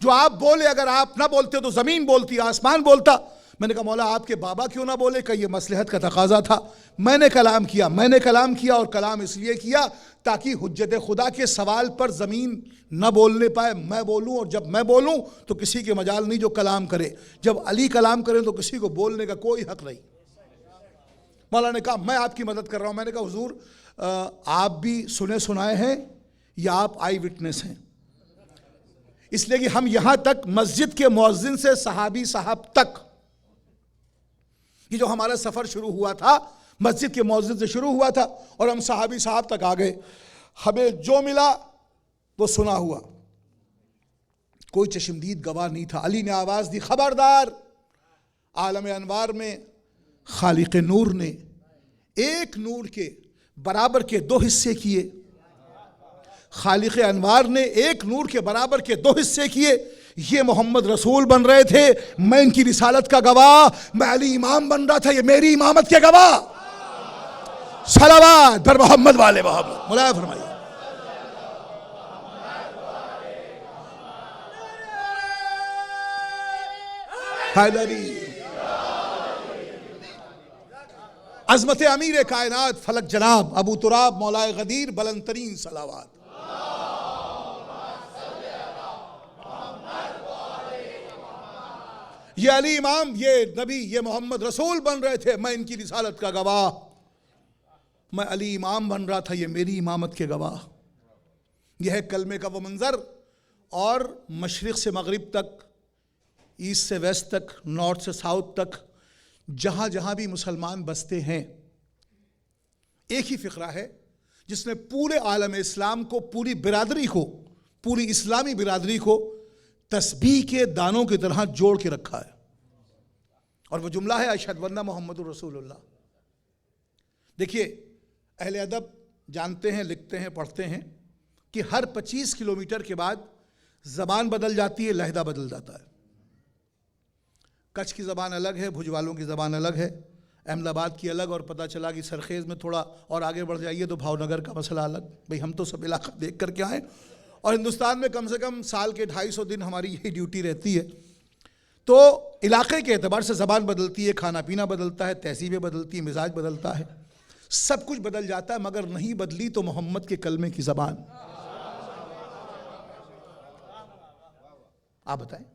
جو آپ بولے، اگر آپ نہ بولتے تو زمین بولتی، آسمان بولتا۔ میں نے کہا مولا آپ کے بابا کیوں نہ بولے؟ کہ یہ مصلحت کا تقاضا تھا، میں نے کلام کیا اور کلام اس لیے کیا تاکہ حجت خدا کے سوال پر زمین نہ بولنے پائے، میں بولوں، اور جب میں بولوں تو کسی کے مجال نہیں جو کلام کرے، جب علی کلام کریں تو کسی کو بولنے کا کوئی حق نہیں۔ مولا نے کہا میں آپ کی مدد کر رہا ہوں۔ میں نے کہا حضور آپ بھی سنے سنائے ہیں یا آپ آئی وٹنس ہیں؟ اس لیے کہ ہم یہاں تک مسجد کے مؤذن سے صحابی صاحب تک، یہ جو ہمارا سفر شروع ہوا تھا مسجد کے مؤذن سے شروع ہوا تھا اور ہم صحابی صاحب تک آ گئے، ہمیں جو ملا وہ سنا ہوا، کوئی چشمدید گواہ نہیں تھا۔ علی نے آواز دی خبردار، عالم انوار میں خالق نور نے ایک نور کے برابر کے 2 حصے کیے، خالق انوار نے ایک نور کے برابر کے 2 حصے کیے، یہ محمد رسول بن رہے تھے، میں ان کی رسالت کا گواہ، میں علی امام بن رہا تھا، یہ میری امامت کے گواہ۔ صلوات پر محمد والے محمد، ملاحظہ فرمائیے۔ حیدری عظمت امیر کائنات فلک جناب ابو تراب مولائے غدیر بلند ترین صلوات۔ یہ علی امام، یہ نبی، یہ محمد رسول بن رہے تھے، میں ان کی رسالت کا گواہ، میں علی امام بن رہا تھا، یہ میری امامت کے گواہ۔ یہ ہے کلمے کا وہ منظر، اور مشرق سے مغرب تک، ایسٹ سے ویسٹ تک، نارتھ سے ساؤتھ تک، جہاں جہاں بھی مسلمان بستے ہیں، ایک ہی فقرہ ہے جس نے پورے عالم اسلام کو، پوری برادری کو، پوری اسلامی برادری کو تسبیح کے دانوں کی طرح جوڑ کے رکھا ہے، اور وہ جملہ ہے اشہد ان محمد رسول اللہ۔ دیکھیے، اہل ادب جانتے ہیں، لکھتے ہیں، پڑھتے ہیں کہ ہر 25 کلومیٹر کے بعد زبان بدل جاتی ہے، لہجہ بدل جاتا ہے۔ کچھ کی زبان الگ ہے، بھوج والوں کی زبان الگ ہے، احمد آباد کی الگ، اور پتہ چلا کہ سرخیز میں تھوڑا اور آگے بڑھ جائیے تو بھاؤ نگر کا مسئلہ الگ۔ بھئی ہم تو سب علاقہ دیکھ کر کے آئیں، اور ہندوستان میں کم سے کم سال کے 250 دن ہماری یہی ڈیوٹی رہتی ہے، تو علاقے کے اعتبار سے زبان بدلتی ہے، کھانا پینا بدلتا ہے، تہذیبیں بدلتی ہیں، مزاج بدلتا ہے، سب کچھ بدل جاتا ہے، مگر نہیں بدلی تو محمد کے کلمے کی زبان۔ آپ بتائیں،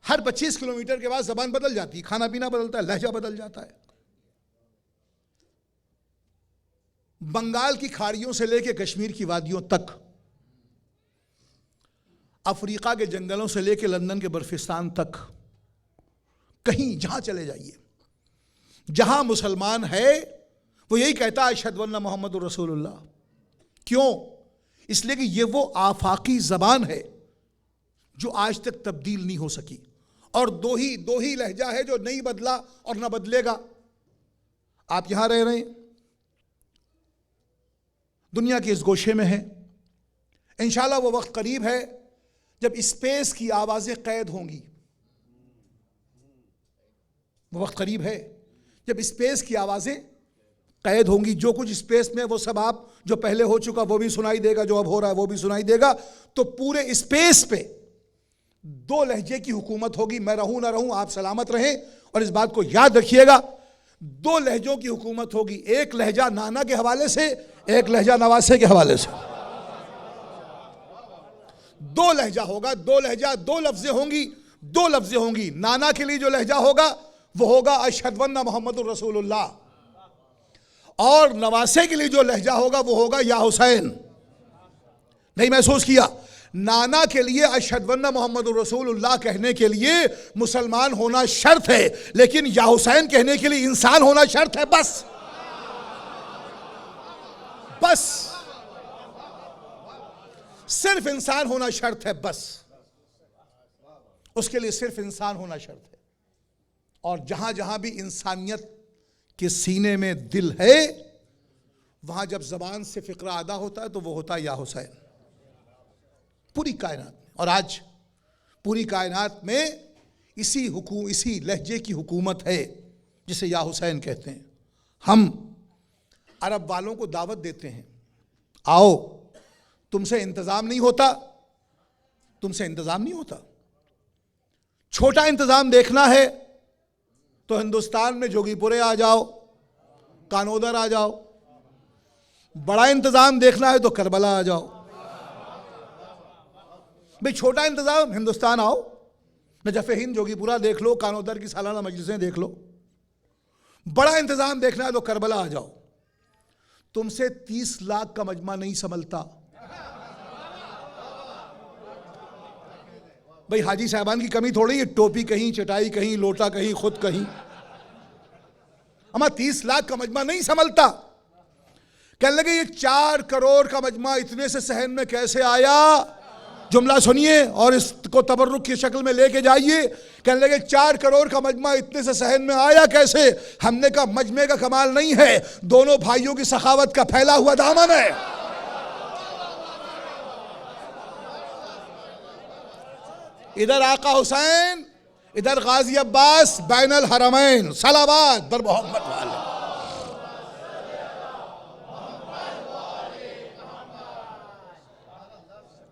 ہر 25 کلومیٹر کے بعد زبان بدل جاتی ہے، کھانا پینا بدلتا ہے، لہجہ بدل جاتا ہے۔ بنگال کی کھاڑیوں سے لے کے کشمیر کی وادیوں تک، افریقہ کے جنگلوں سے لے کے لندن کے برفستان تک، کہیں جہاں چلے جائیے، جہاں مسلمان ہے وہ یہی کہتا ہے اشہد ان محمد رسول اللہ۔ کیوں؟ اس لیے کہ یہ وہ آفاقی زبان ہے جو آج تک تبدیل نہیں ہو سکی، اور دو ہی لہجہ ہے جو نہیں بدلا اور نہ بدلے گا۔ آپ یہاں رہ رہے ہیں، دنیا کے اس گوشے میں ہیں، انشاءاللہ وہ وقت قریب ہے جب اسپیس کی آوازیں قید ہوں گی۔ وہ وقت قریب ہے جب اسپیس کی آوازیں قید ہوں گی، جو کچھ اسپیس میں وہ سب آپ جو پہلے ہو چکا وہ بھی سنائی دے گا، جو اب ہو رہا ہے وہ بھی سنائی دے گا، تو پورے اسپیس پہ 2 لہجے کی حکومت ہوگی۔ میں رہوں نہ رہوں، آپ سلامت رہیں، اور اس بات کو یاد رکھیے گا، 2 لہجوں کی حکومت ہوگی، ایک لہجہ نانا کے حوالے سے، ایک لہجہ نواسے کے حوالے سے۔ 2 لہجہ ہوگا، 2 لہجہ، 2 لفظیں ہوں گی، 2 لفظیں ہوں گی۔ نانا کے لیے جو لہجہ ہوگا وہ ہوگا اشہد ان محمد الرسول اللہ، اور نواسے کے لیے جو لہجہ ہوگا وہ ہوگا یا حسین۔ نہیں محسوس کیا؟ نانا کے لیے اشہد ان محمد الرسول اللہ کہنے کے لیے مسلمان ہونا شرط ہے، لیکن یا حسین کہنے کے لیے انسان ہونا شرط ہے، بس صرف انسان ہونا شرط ہے، بس اس کے لیے صرف انسان ہونا شرط ہے۔ اور جہاں جہاں بھی انسانیت کے سینے میں دل ہے، وہاں جب زبان سے فقرہ ادا ہوتا ہے تو وہ ہوتا ہے یا حسین۔ پوری کائنات میں، اور آج پوری کائنات میں اسی لہجے کی حکومت ہے جسے یا حسین کہتے ہیں۔ ہم عرب والوں کو دعوت دیتے ہیں، آؤ، تم سے انتظام نہیں ہوتا، تم سے انتظام نہیں ہوتا۔ چھوٹا انتظام دیکھنا ہے تو ہندوستان میں جوگی پورے آ جاؤ، کانودر آ جاؤ۔ بڑا انتظام دیکھنا ہے تو کربلا آ جاؤ۔ بھئی چھوٹا انتظام، ہندوستان آؤ، نجف ہند، جوگی پورا دیکھ لو، کانودر کی سالانہ مجلسیں دیکھ لو۔ بڑا انتظام دیکھنا ہے تو کربلا آ جاؤ۔ تم سے 30 لاکھ کا مجمع نہیں سنبھلتا۔ بھئی حاجی صاحبان کی کمی تھوڑی ہے، ٹوپی کہیں، چٹائی کہیں، لوٹا کہیں، خود کہیں۔ اما 30 لاکھ کا مجمع نہیں سنبھلتا۔ کہنے لگے یہ 4 کروڑ کا مجمع اتنے سے صحن میں کیسے آیا؟ جملہ سنیے اور اس کو تبرک کی شکل میں لے کے جائیے۔ کہنے لگے 4 کروڑ کا مجمع اتنے سے صحن میں آیا کیسے؟ ہم نے کہا مجمع کا کمال نہیں ہے، دونوں بھائیوں کی سخاوت کا پھیلا ہوا دامن ہے۔ ادھر آقا حسین، ادھر غازی عباس، بین الحرمین، صلوات بر محمد والے۔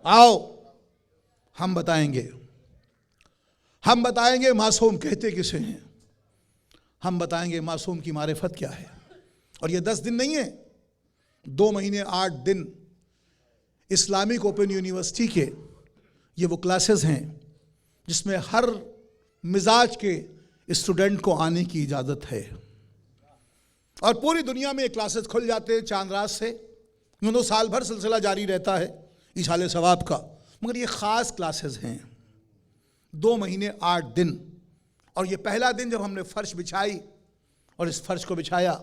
آؤ ہم بتائیں گے معصوم کہتے کسے ہیں، ہم بتائیں گے معصوم کی معرفت کیا ہے۔ اور یہ 10 دن نہیں ہے، 2 مہینے 8 دن اسلامک اوپن یونیورسٹی کے یہ وہ کلاسز ہیں جس میں ہر مزاج کے اسٹوڈنٹ کو آنے کی اجازت ہے، اور پوری دنیا میں یہ کلاسز کھل جاتے ہیں چاند رات سے، یوں تو سال بھر سلسلہ جاری رہتا ہے ایصال ثواب کا، مگر یہ خاص کلاسز ہیں 2 مہینے 8 دن۔ اور یہ پہلا دن جب ہم نے فرش بچھائی اور اس فرش کو بچھایا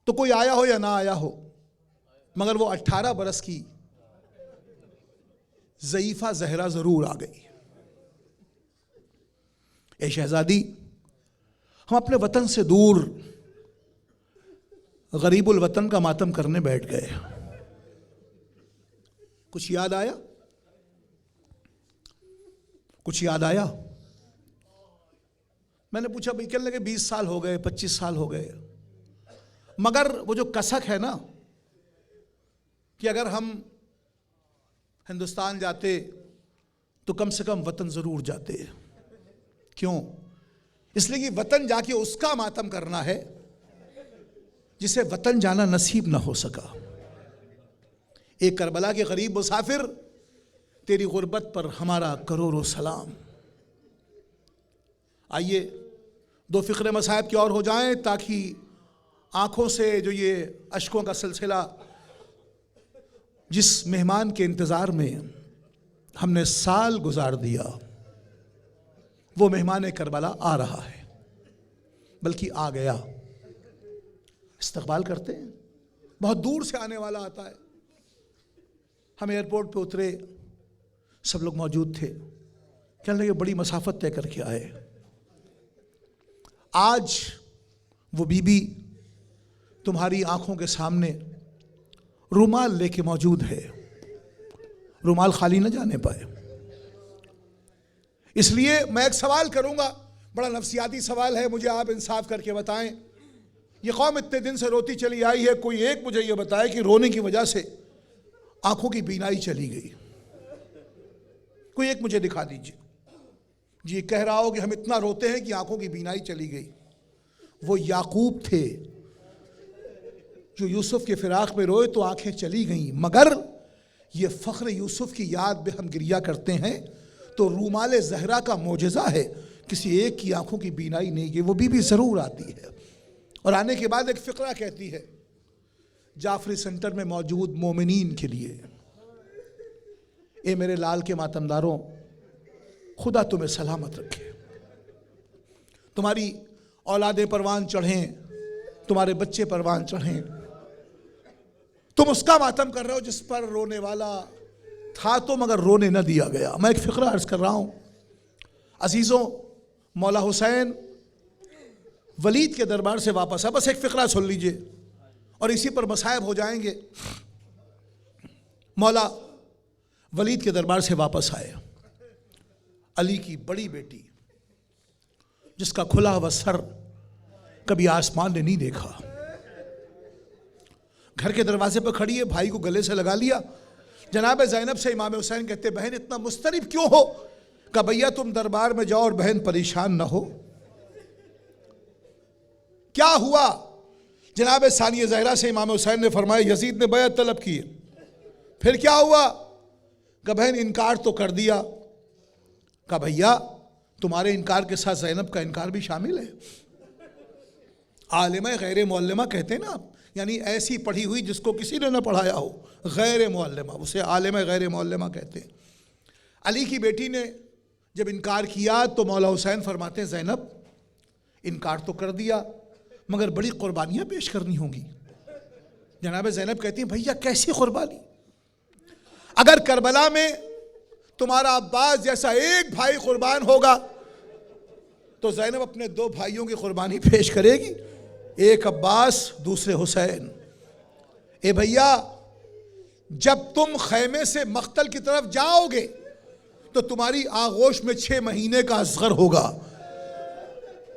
تو کوئی آیا ہو یا نہ آیا ہو، مگر وہ 18 برس کی ضعیفہ زہرا ضرور آ گئی۔ اے شہزادی، ہم اپنے وطن سے دور غریب الوطن کا ماتم کرنے بیٹھ گئے، کچھ یاد آیا؟ کچھ یاد آیا؟ میں نے پوچھا بھئی کہنے لگے 20 سال ہو گئے، 25 سال ہو گئے، مگر وہ جو کسک ہے نا کہ اگر ہم ہندوستان جاتے تو کم سے کم وطن ضرور جاتے۔ کیوں؟ اس لیے کہ وطن جا کے اس کا ماتم کرنا ہے جسے وطن جانا نصیب نہ ہو سکا۔ ایک کربلا کے غریب مسافر، تیری غربت پر ہمارا کروڑوں سلام۔ آئیے 2 فقرے مصائب کی اور ہو جائیں تاکہ آنکھوں سے جو یہ اشکوں کا سلسلہ جس مہمان کے انتظار میں ہم نے سال گزار دیا، وہ مہمان کربلا آ رہا ہے، بلکہ آ گیا۔ استقبال کرتے ہیں، بہت دور سے آنے والا آتا ہے۔ ہم ایئرپورٹ پہ اترے، سب لوگ موجود تھے، کہنے لگے بڑی مسافت طے کر کے آئے۔ آج وہ بی بی تمہاری آنکھوں کے سامنے رومال لے کے موجود ہے، رومال خالی نہ جانے پائے۔ اس لیے میں ایک سوال کروں گا، بڑا نفسیاتی سوال ہے، مجھے آپ انصاف کر کے بتائیں، یہ قوم اتنے دن سے روتی چلی آئی ہے، کوئی ایک مجھے یہ بتائے کہ رونے کی وجہ سے آنکھوں کی بینائی چلی گئی؟ کوئی ایک مجھے دکھا دیجئے جی کہہ رہا ہو کہ ہم اتنا روتے ہیں کہ آنکھوں کی بینائی چلی گئی۔ وہ یعقوب تھے جو یوسف کے فراق میں روئے تو آنکھیں چلی گئیں، مگر یہ فخر یوسف کی یاد میں ہم گریہ کرتے ہیں تو رومال زہرا کا معجزہ ہے، کسی ایک کی آنکھوں کی بینائی نہیں گئی، وہ بی بی ضرور آتی ہے۔ اور آنے کے بعد ایک فقرہ کہتی ہے جعفری سینٹر میں موجود مومنین کے لیے، اے میرے لال کے ماتمداروں، خدا تمہیں سلامت رکھے، تمہاری اولادیں پروان چڑھیں، تمہارے بچے پروان چڑھیں، تم اس کا ماتم کر رہے ہو جس پر رونے والا تھا تو مگر رونے نہ دیا گیا۔ میں ایک فقرہ عرض کر رہا ہوں عزیزوں، مولا حسین ولید کے دربار سے واپس ہے، بس ایک فقرہ سن لیجئے اور اسی پر مصائب ہو جائیں گے۔ مولا ولید کے دربار سے واپس آئے، علی کی بڑی بیٹی جس کا کھلا ہوا سر کبھی آسمان نے نہیں دیکھا، گھر کے دروازے پر کھڑی ہے، بھائی کو گلے سے لگا لیا۔ جناب زینب سے امام حسین کہتے بہن اتنا مضطرب کیوں ہو؟ کہا بھیا تم دربار میں جاؤ اور بہن پریشان نہ ہو۔ کیا ہوا؟ جناب ثانیہ زہرا سے امام حسین نے فرمایا یزید نے بیعت طلب کی۔ پھر کیا ہوا؟ کہ بہن انکار تو کر دیا۔ کہا بھیا تمہارے انکار کے ساتھ زینب کا انکار بھی شامل ہے۔ عالمہ غیر معلمہ کہتے ہیں نا آپ، یعنی ایسی پڑھی ہوئی جس کو کسی نے نہ پڑھایا ہو، غیر معلمہ، اسے عالمہ غیر معلمہ کہتے ہیں۔ علی کی بیٹی نے جب انکار کیا تو مولا حسین فرماتے ہیں زینب انکار تو کر دیا مگر بڑی قربانیاں پیش کرنی ہوں گی۔ جناب زینب کہتی ہیں بھیا کیسی قربانی؟ اگر کربلا میں تمہارا عباس جیسا ایک بھائی قربان ہوگا تو زینب اپنے 2 بھائیوں کی قربانی پیش کرے گی، ایک عباس دوسرے حسین۔ اے بھیا جب تم خیمے سے مقتل کی طرف جاؤ گے تو تمہاری آغوش میں 6 مہینے کا اصغر ہوگا،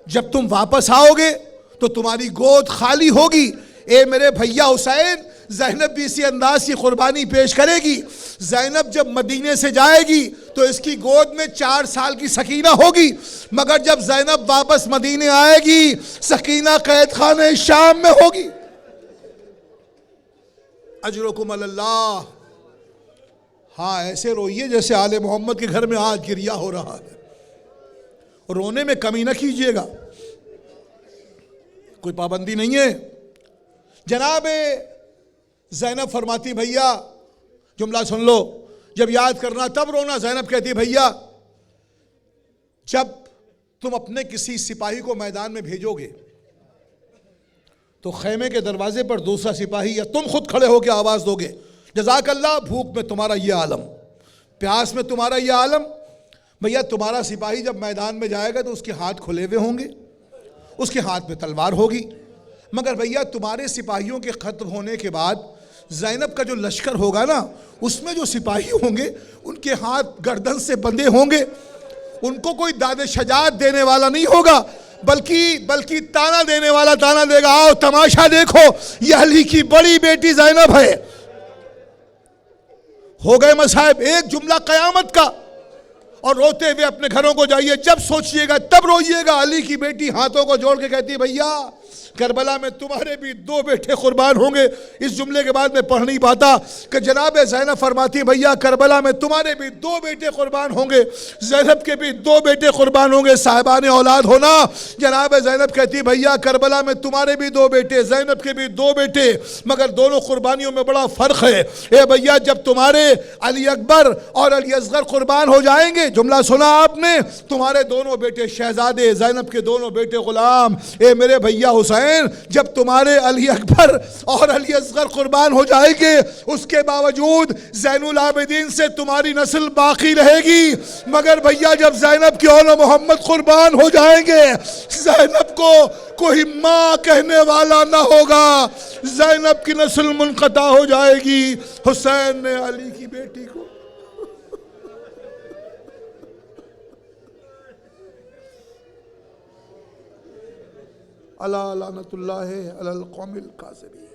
جب تم واپس آؤ گے تو تمہاری گود خالی ہوگی۔ اے میرے بھیا حسین، زینب بھی اسی انداز کی قربانی پیش کرے گی۔ زینب جب مدینے سے جائے گی تو اس کی گود میں 4 سال کی سکینہ ہوگی، مگر جب زینب واپس مدینے آئے گی سکینہ قید خانہ شام میں ہوگی۔ اجرکم اللہ۔ ہاں ایسے روئیے جیسے آل محمد کے گھر میں آج گریہ ہو رہا ہے۔ رونے میں کمی نہ کیجیے گا، کوئی پابندی نہیں ہے۔ جناب زینب فرماتی بھیا جملہ سن لو، جب یاد کرنا تب رونا۔ زینب کہتی بھیا جب تم اپنے کسی سپاہی کو میدان میں بھیجو گے تو خیمے کے دروازے پر دوسرا سپاہی یا تم خود کھڑے ہو کے آواز دو گے جزاک اللہ، بھوک میں تمہارا یہ عالم، پیاس میں تمہارا یہ عالم۔ بھیا تمہارا سپاہی جب میدان میں جائے گا تو اس کے ہاتھ کھلے ہوئے ہوں گے، اس کے ہاتھ میں تلوار ہوگی، مگر بھیا تمہارے سپاہیوں کے ختم ہونے کے بعد زینب کا جو لشکر ہوگا نا، اس میں جو سپاہی ہوں گے ان کے ہاتھ گردن سے بندھے ہوں گے، ان کو کوئی داد شجاعت دینے والا نہیں ہوگا، بلکہ تانا دینے والا تانا دے گا، آؤ تماشا دیکھو یہ علی کی بڑی بیٹی زینب ہے۔ ہو گئے مصائب، ایک جملہ قیامت کا، اور روتے ہوئے اپنے گھروں کو جائیے، جب سوچئے گا تب روئیے گا۔ علی کی بیٹی ہاتھوں کو جوڑ کے کہتی بھیا کربلا میں تمہارے بھی 2 بیٹے قربان ہوں گے۔ اس جملے کے بعد میں پڑھ نہیں پاتا کہ جناب زینب فرماتی بھیا کربلا میں تمہارے بھی 2 بیٹے قربان ہوں گے، زینب کے بھی 2 بیٹے قربان ہوں گے، صاحبان اولاد ہونا۔ جناب زینب کہتی بھیا کربلا میں تمہارے بھی 2 بیٹے، زینب کے بھی 2 بیٹے، مگر دونوں قربانیوں میں بڑا فرق ہے۔ اے بھیا جب تمہارے علی اکبر اور علی اصغر قربان ہو جائیں گے، جملہ سنا آپ نے، تمہارے دونوں بیٹے شہزادے، زینب کے دونوں بیٹے غلام۔ اے میرے بھیا حسین جب تمہارے علی اکبر اور علی اصغر قربان ہو جائے گے، اس کے باوجود زین العابدین سے تمہاری نسل باقی رہے گی، مگر بھیا جب زینب کے اول محمد قربان ہو جائیں گے، زینب کو کوئی ماں کہنے والا نہ ہوگا، زینب کی نسل منقطع ہو جائے گی۔ حسین نے علی کی بیٹی کو اللہ لعنت اللہ علی القوم الکاذبین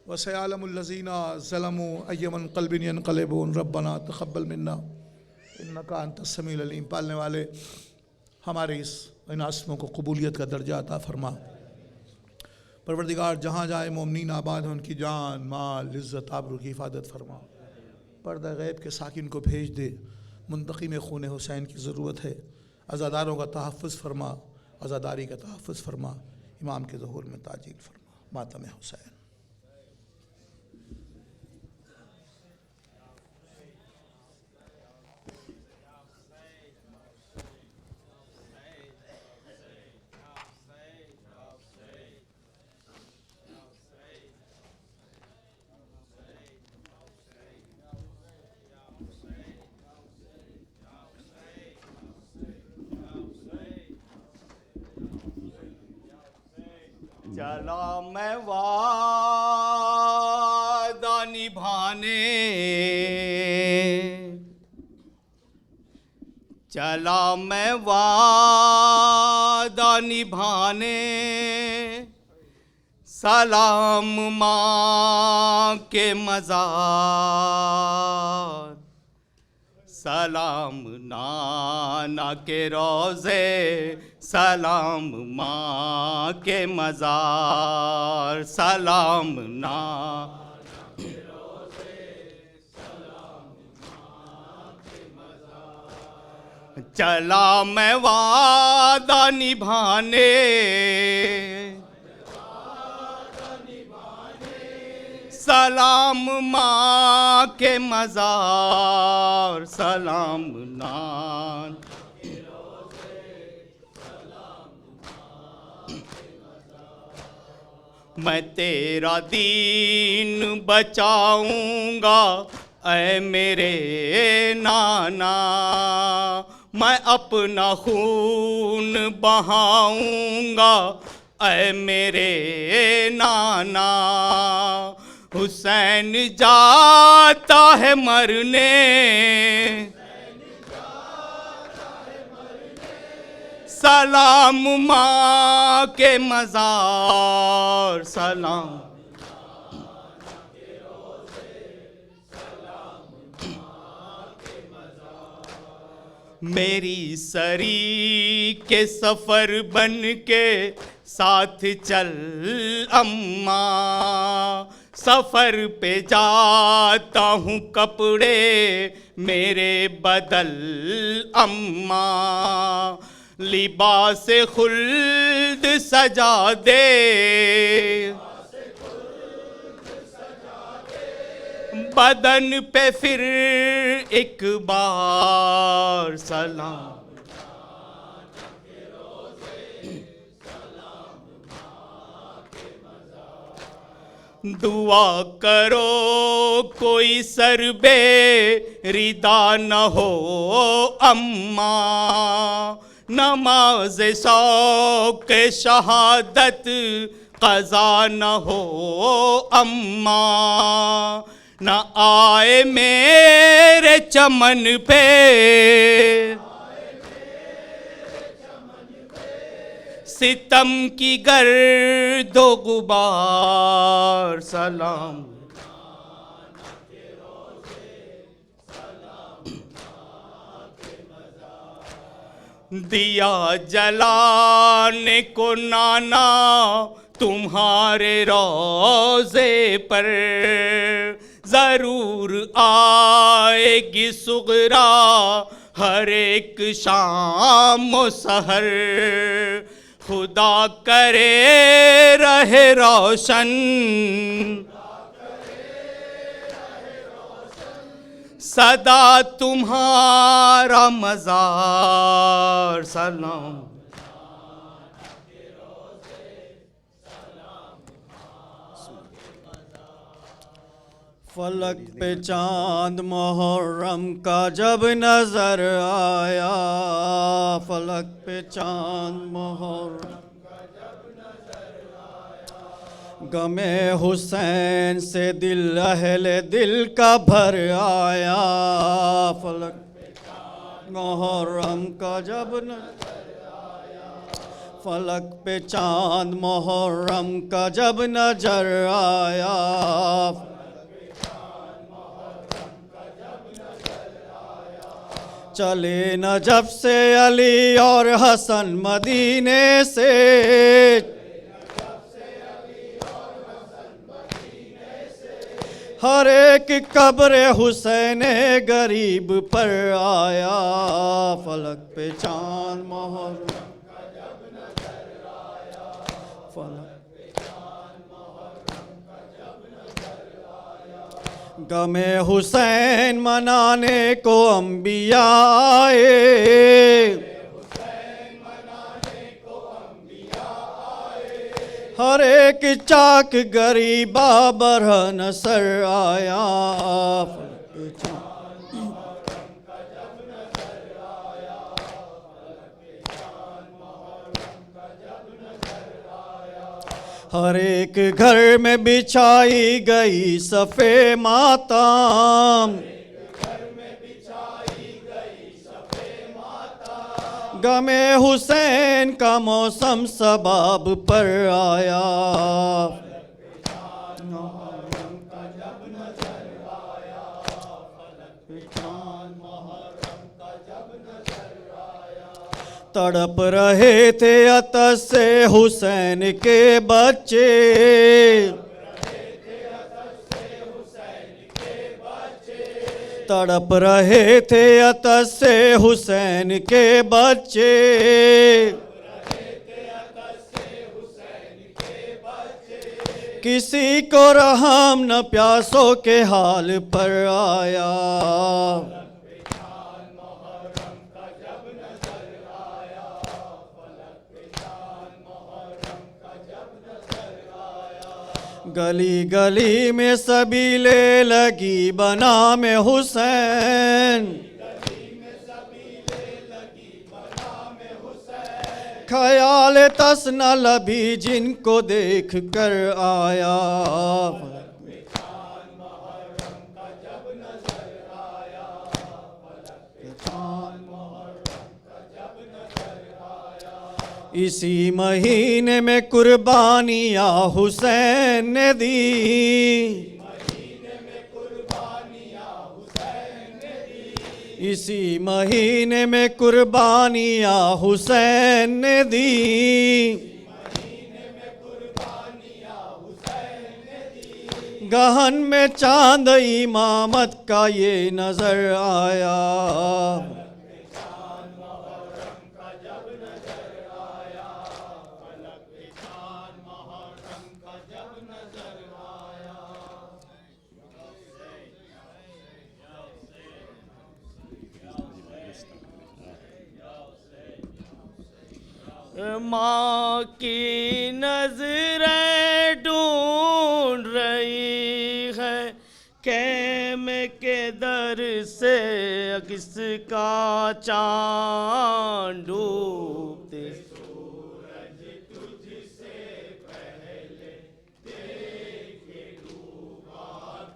وسيعلم الذين ظلموا أي منقلب ينقلبون ربنا تقبل منا انك انت السميع العليم۔ پالنے والے ہمارے ان عصموں کو قبولیت کا درجہ عطا فرما۔ پروردگار جہاں جائے مومنین آباد ہیں، ان کی جان مال عزت آبرو کی حفاظت فرما۔ پردہ غیب کے ساکن کو بھیج دے، منتقم خون حسین کی ضرورت ہے۔ عزاداروں کا تحفظ فرما، عزاداری کا تحفظ فرما، امام کے ظہور میں تعجیل فرما۔ ماتم حسین۔ چلا میں وعدہ نبھانے، چلا میں وعدہ نبھانے، سلام ماں کے مزار، سلام نانا کے روزے، سلام ماں کے مزار، سلام نانا کے روزے، سلام ماں کے مزار۔ چلا میں وعدہ نبھانے، سلام ماں کے مزار، سلام نان کے روزے، سلام ماں کے مزار۔ میں تیرا دین بچاؤں گا اے میرے نانا، میں اپنا خون بہاؤں گا اے میرے نانا۔ حسین جاتا ہے مرنے، سلام ماں کے مزار، سلام میری سری کے سفر بن کے ساتھ چل اماں، سفر پہ جاتا ہوں کپڑے میرے بدل اماں، لباس خلد سجا دے، بدن پہ پھر ایک بار سلام، دعا کرو کوئی سر بے ردا نہ ہو اماں، نماز شوق شہادت قضا نہ ہو اماں، نہ آئے میرے چمن پہ ستم کی گرد و غبار، سلام دیا جلانے کو نانا تمہارے روضے پر، ضرور آئے گی صغرا ہر ایک شام و سحر، خدا کرے رہے روشن صدا تمہارا مزار، سلام فلک پہ چاند محرم کا جب نظر آیا، فلک پہ چاند محرم غم حسین سے دل اہل دل کا بھر آیا، فلک پہ چاند محرم کا جب فلک پہ چاند محرم کا جب نظر آیا، چلے نجف سے علی اور حسن مدینے سے، ہر ایک قبر حسین غریب پر آیا، فلک پہ چاند محرم غم حسین منانے کو انبیاء آئے، ہر ایک چاک غریبہ برہنہ سر آیا، ہر ایک گھر میں بچھائی گئی صفِ ماتم، غم حسین کا موسم سباب پر آیا، تڑپ رہے تھے عطش سے حسین کے بچے، تڑپ رہے تھے عطش سے حسین کے بچے، کسی کو رحم نہ پیاسوں کے حال پر آیا، گلی گلی میں سبیلیں لگی بنام حسین، خیال تسنا لبی جن کو دیکھ کر آیا، اسی مہینے میں قربانیاں حسین نے دی، اسی مہینے میں قربانیاں حسین نے دی، گہن میں چاند امامت کا یہ نظر آیا. ماں کی نظریں ڈھونڈ رہی ہے خیمے کے در سے کس کا چاند ڈوبتے سورج تجھ سے پہلے دیکھے ڈوبا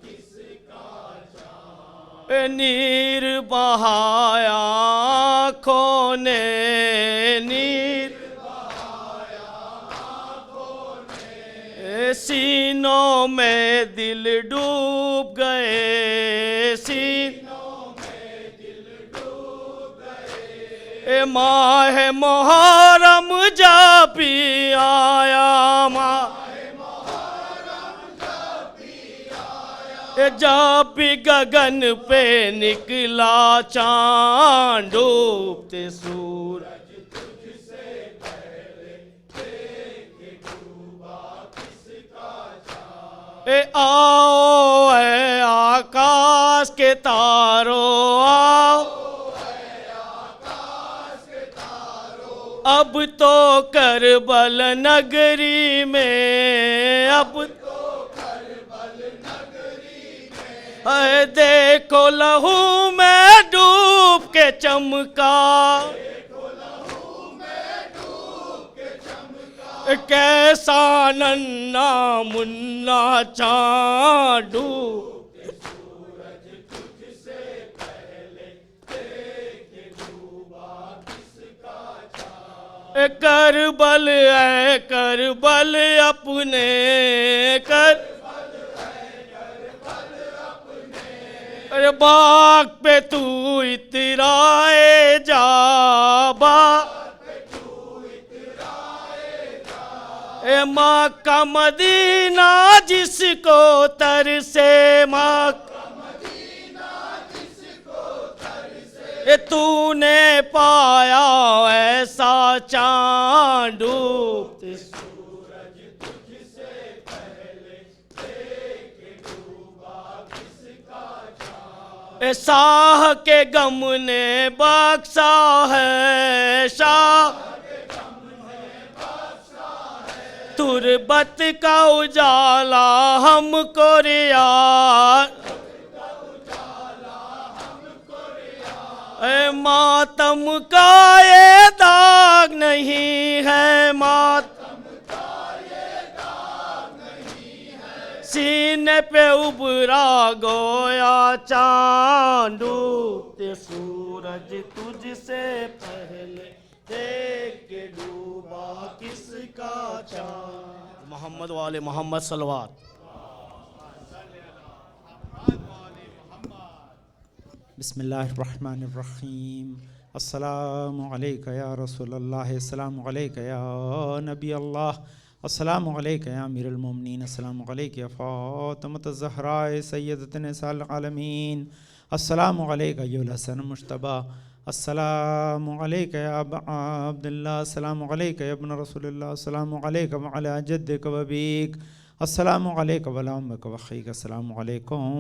کس کا چاند. نیر بہایا آنکھوں نے نیر سینوں میں دل ڈوب گئے سینوں میں دل ڈوب گئے. ماہ محرم جب بھی آیا ماہ محرم جب بھی آیا جب بھی گگن پہ نکلا چاند ڈوبتے سورج آؤ اے آکاش کے تارو آؤ اب تو کربل نگری میں اب تو کربل نگری میں دیکھو لہو میں ڈوب کے چمکا کیسا ننھا منا چاند ڈوبتے سورج تجھ سے پہلے دیکھے ڈوبا کس کا چاند. کربل اے کربل اپنے ارے باغ پہ تو اترائے جا مکہ مدینہ جس کو ترسے مکہ مدینہ جس کو ترسے تو نے پایا ایسا چاند ڈوبتے سورج تجھ سے پہلے دیکھے ڈوبا کس کا چاند. شاہ کے غم نے بخشا ہے شاہ تربت کا اجالا ہم کو ریا اے ماتم کا یہ داغ نہیں ہے ماتم کا یہ داغ نہیں ہے سینے پہ ابھرا گویا چاند ڈوبتے سورج تجھ سے پہلے دیکھ کے ڈوبا کس کا چاند. محمد والے محمد صلوات. بسم اللہ الرحمن الرحیم. السلام علیکہ یا رسول اللہ، السلام علیکہ یا نبی اللہ، السلام علیکہ یا امیر المومنین، السلام علیکہ یا فاطمۃ الزہراء سیدۃ نساء العالمین، السلام علیکہ یا الحسن مجتبی، السلام علیکہ یا ابا عبداللہ، السلام علیکہ یا ابن رسول اللہ، السلام علیکہ وعلی جدک و ابیک، السلام علیکہ وعلی امک و اخیک، السلام علیکم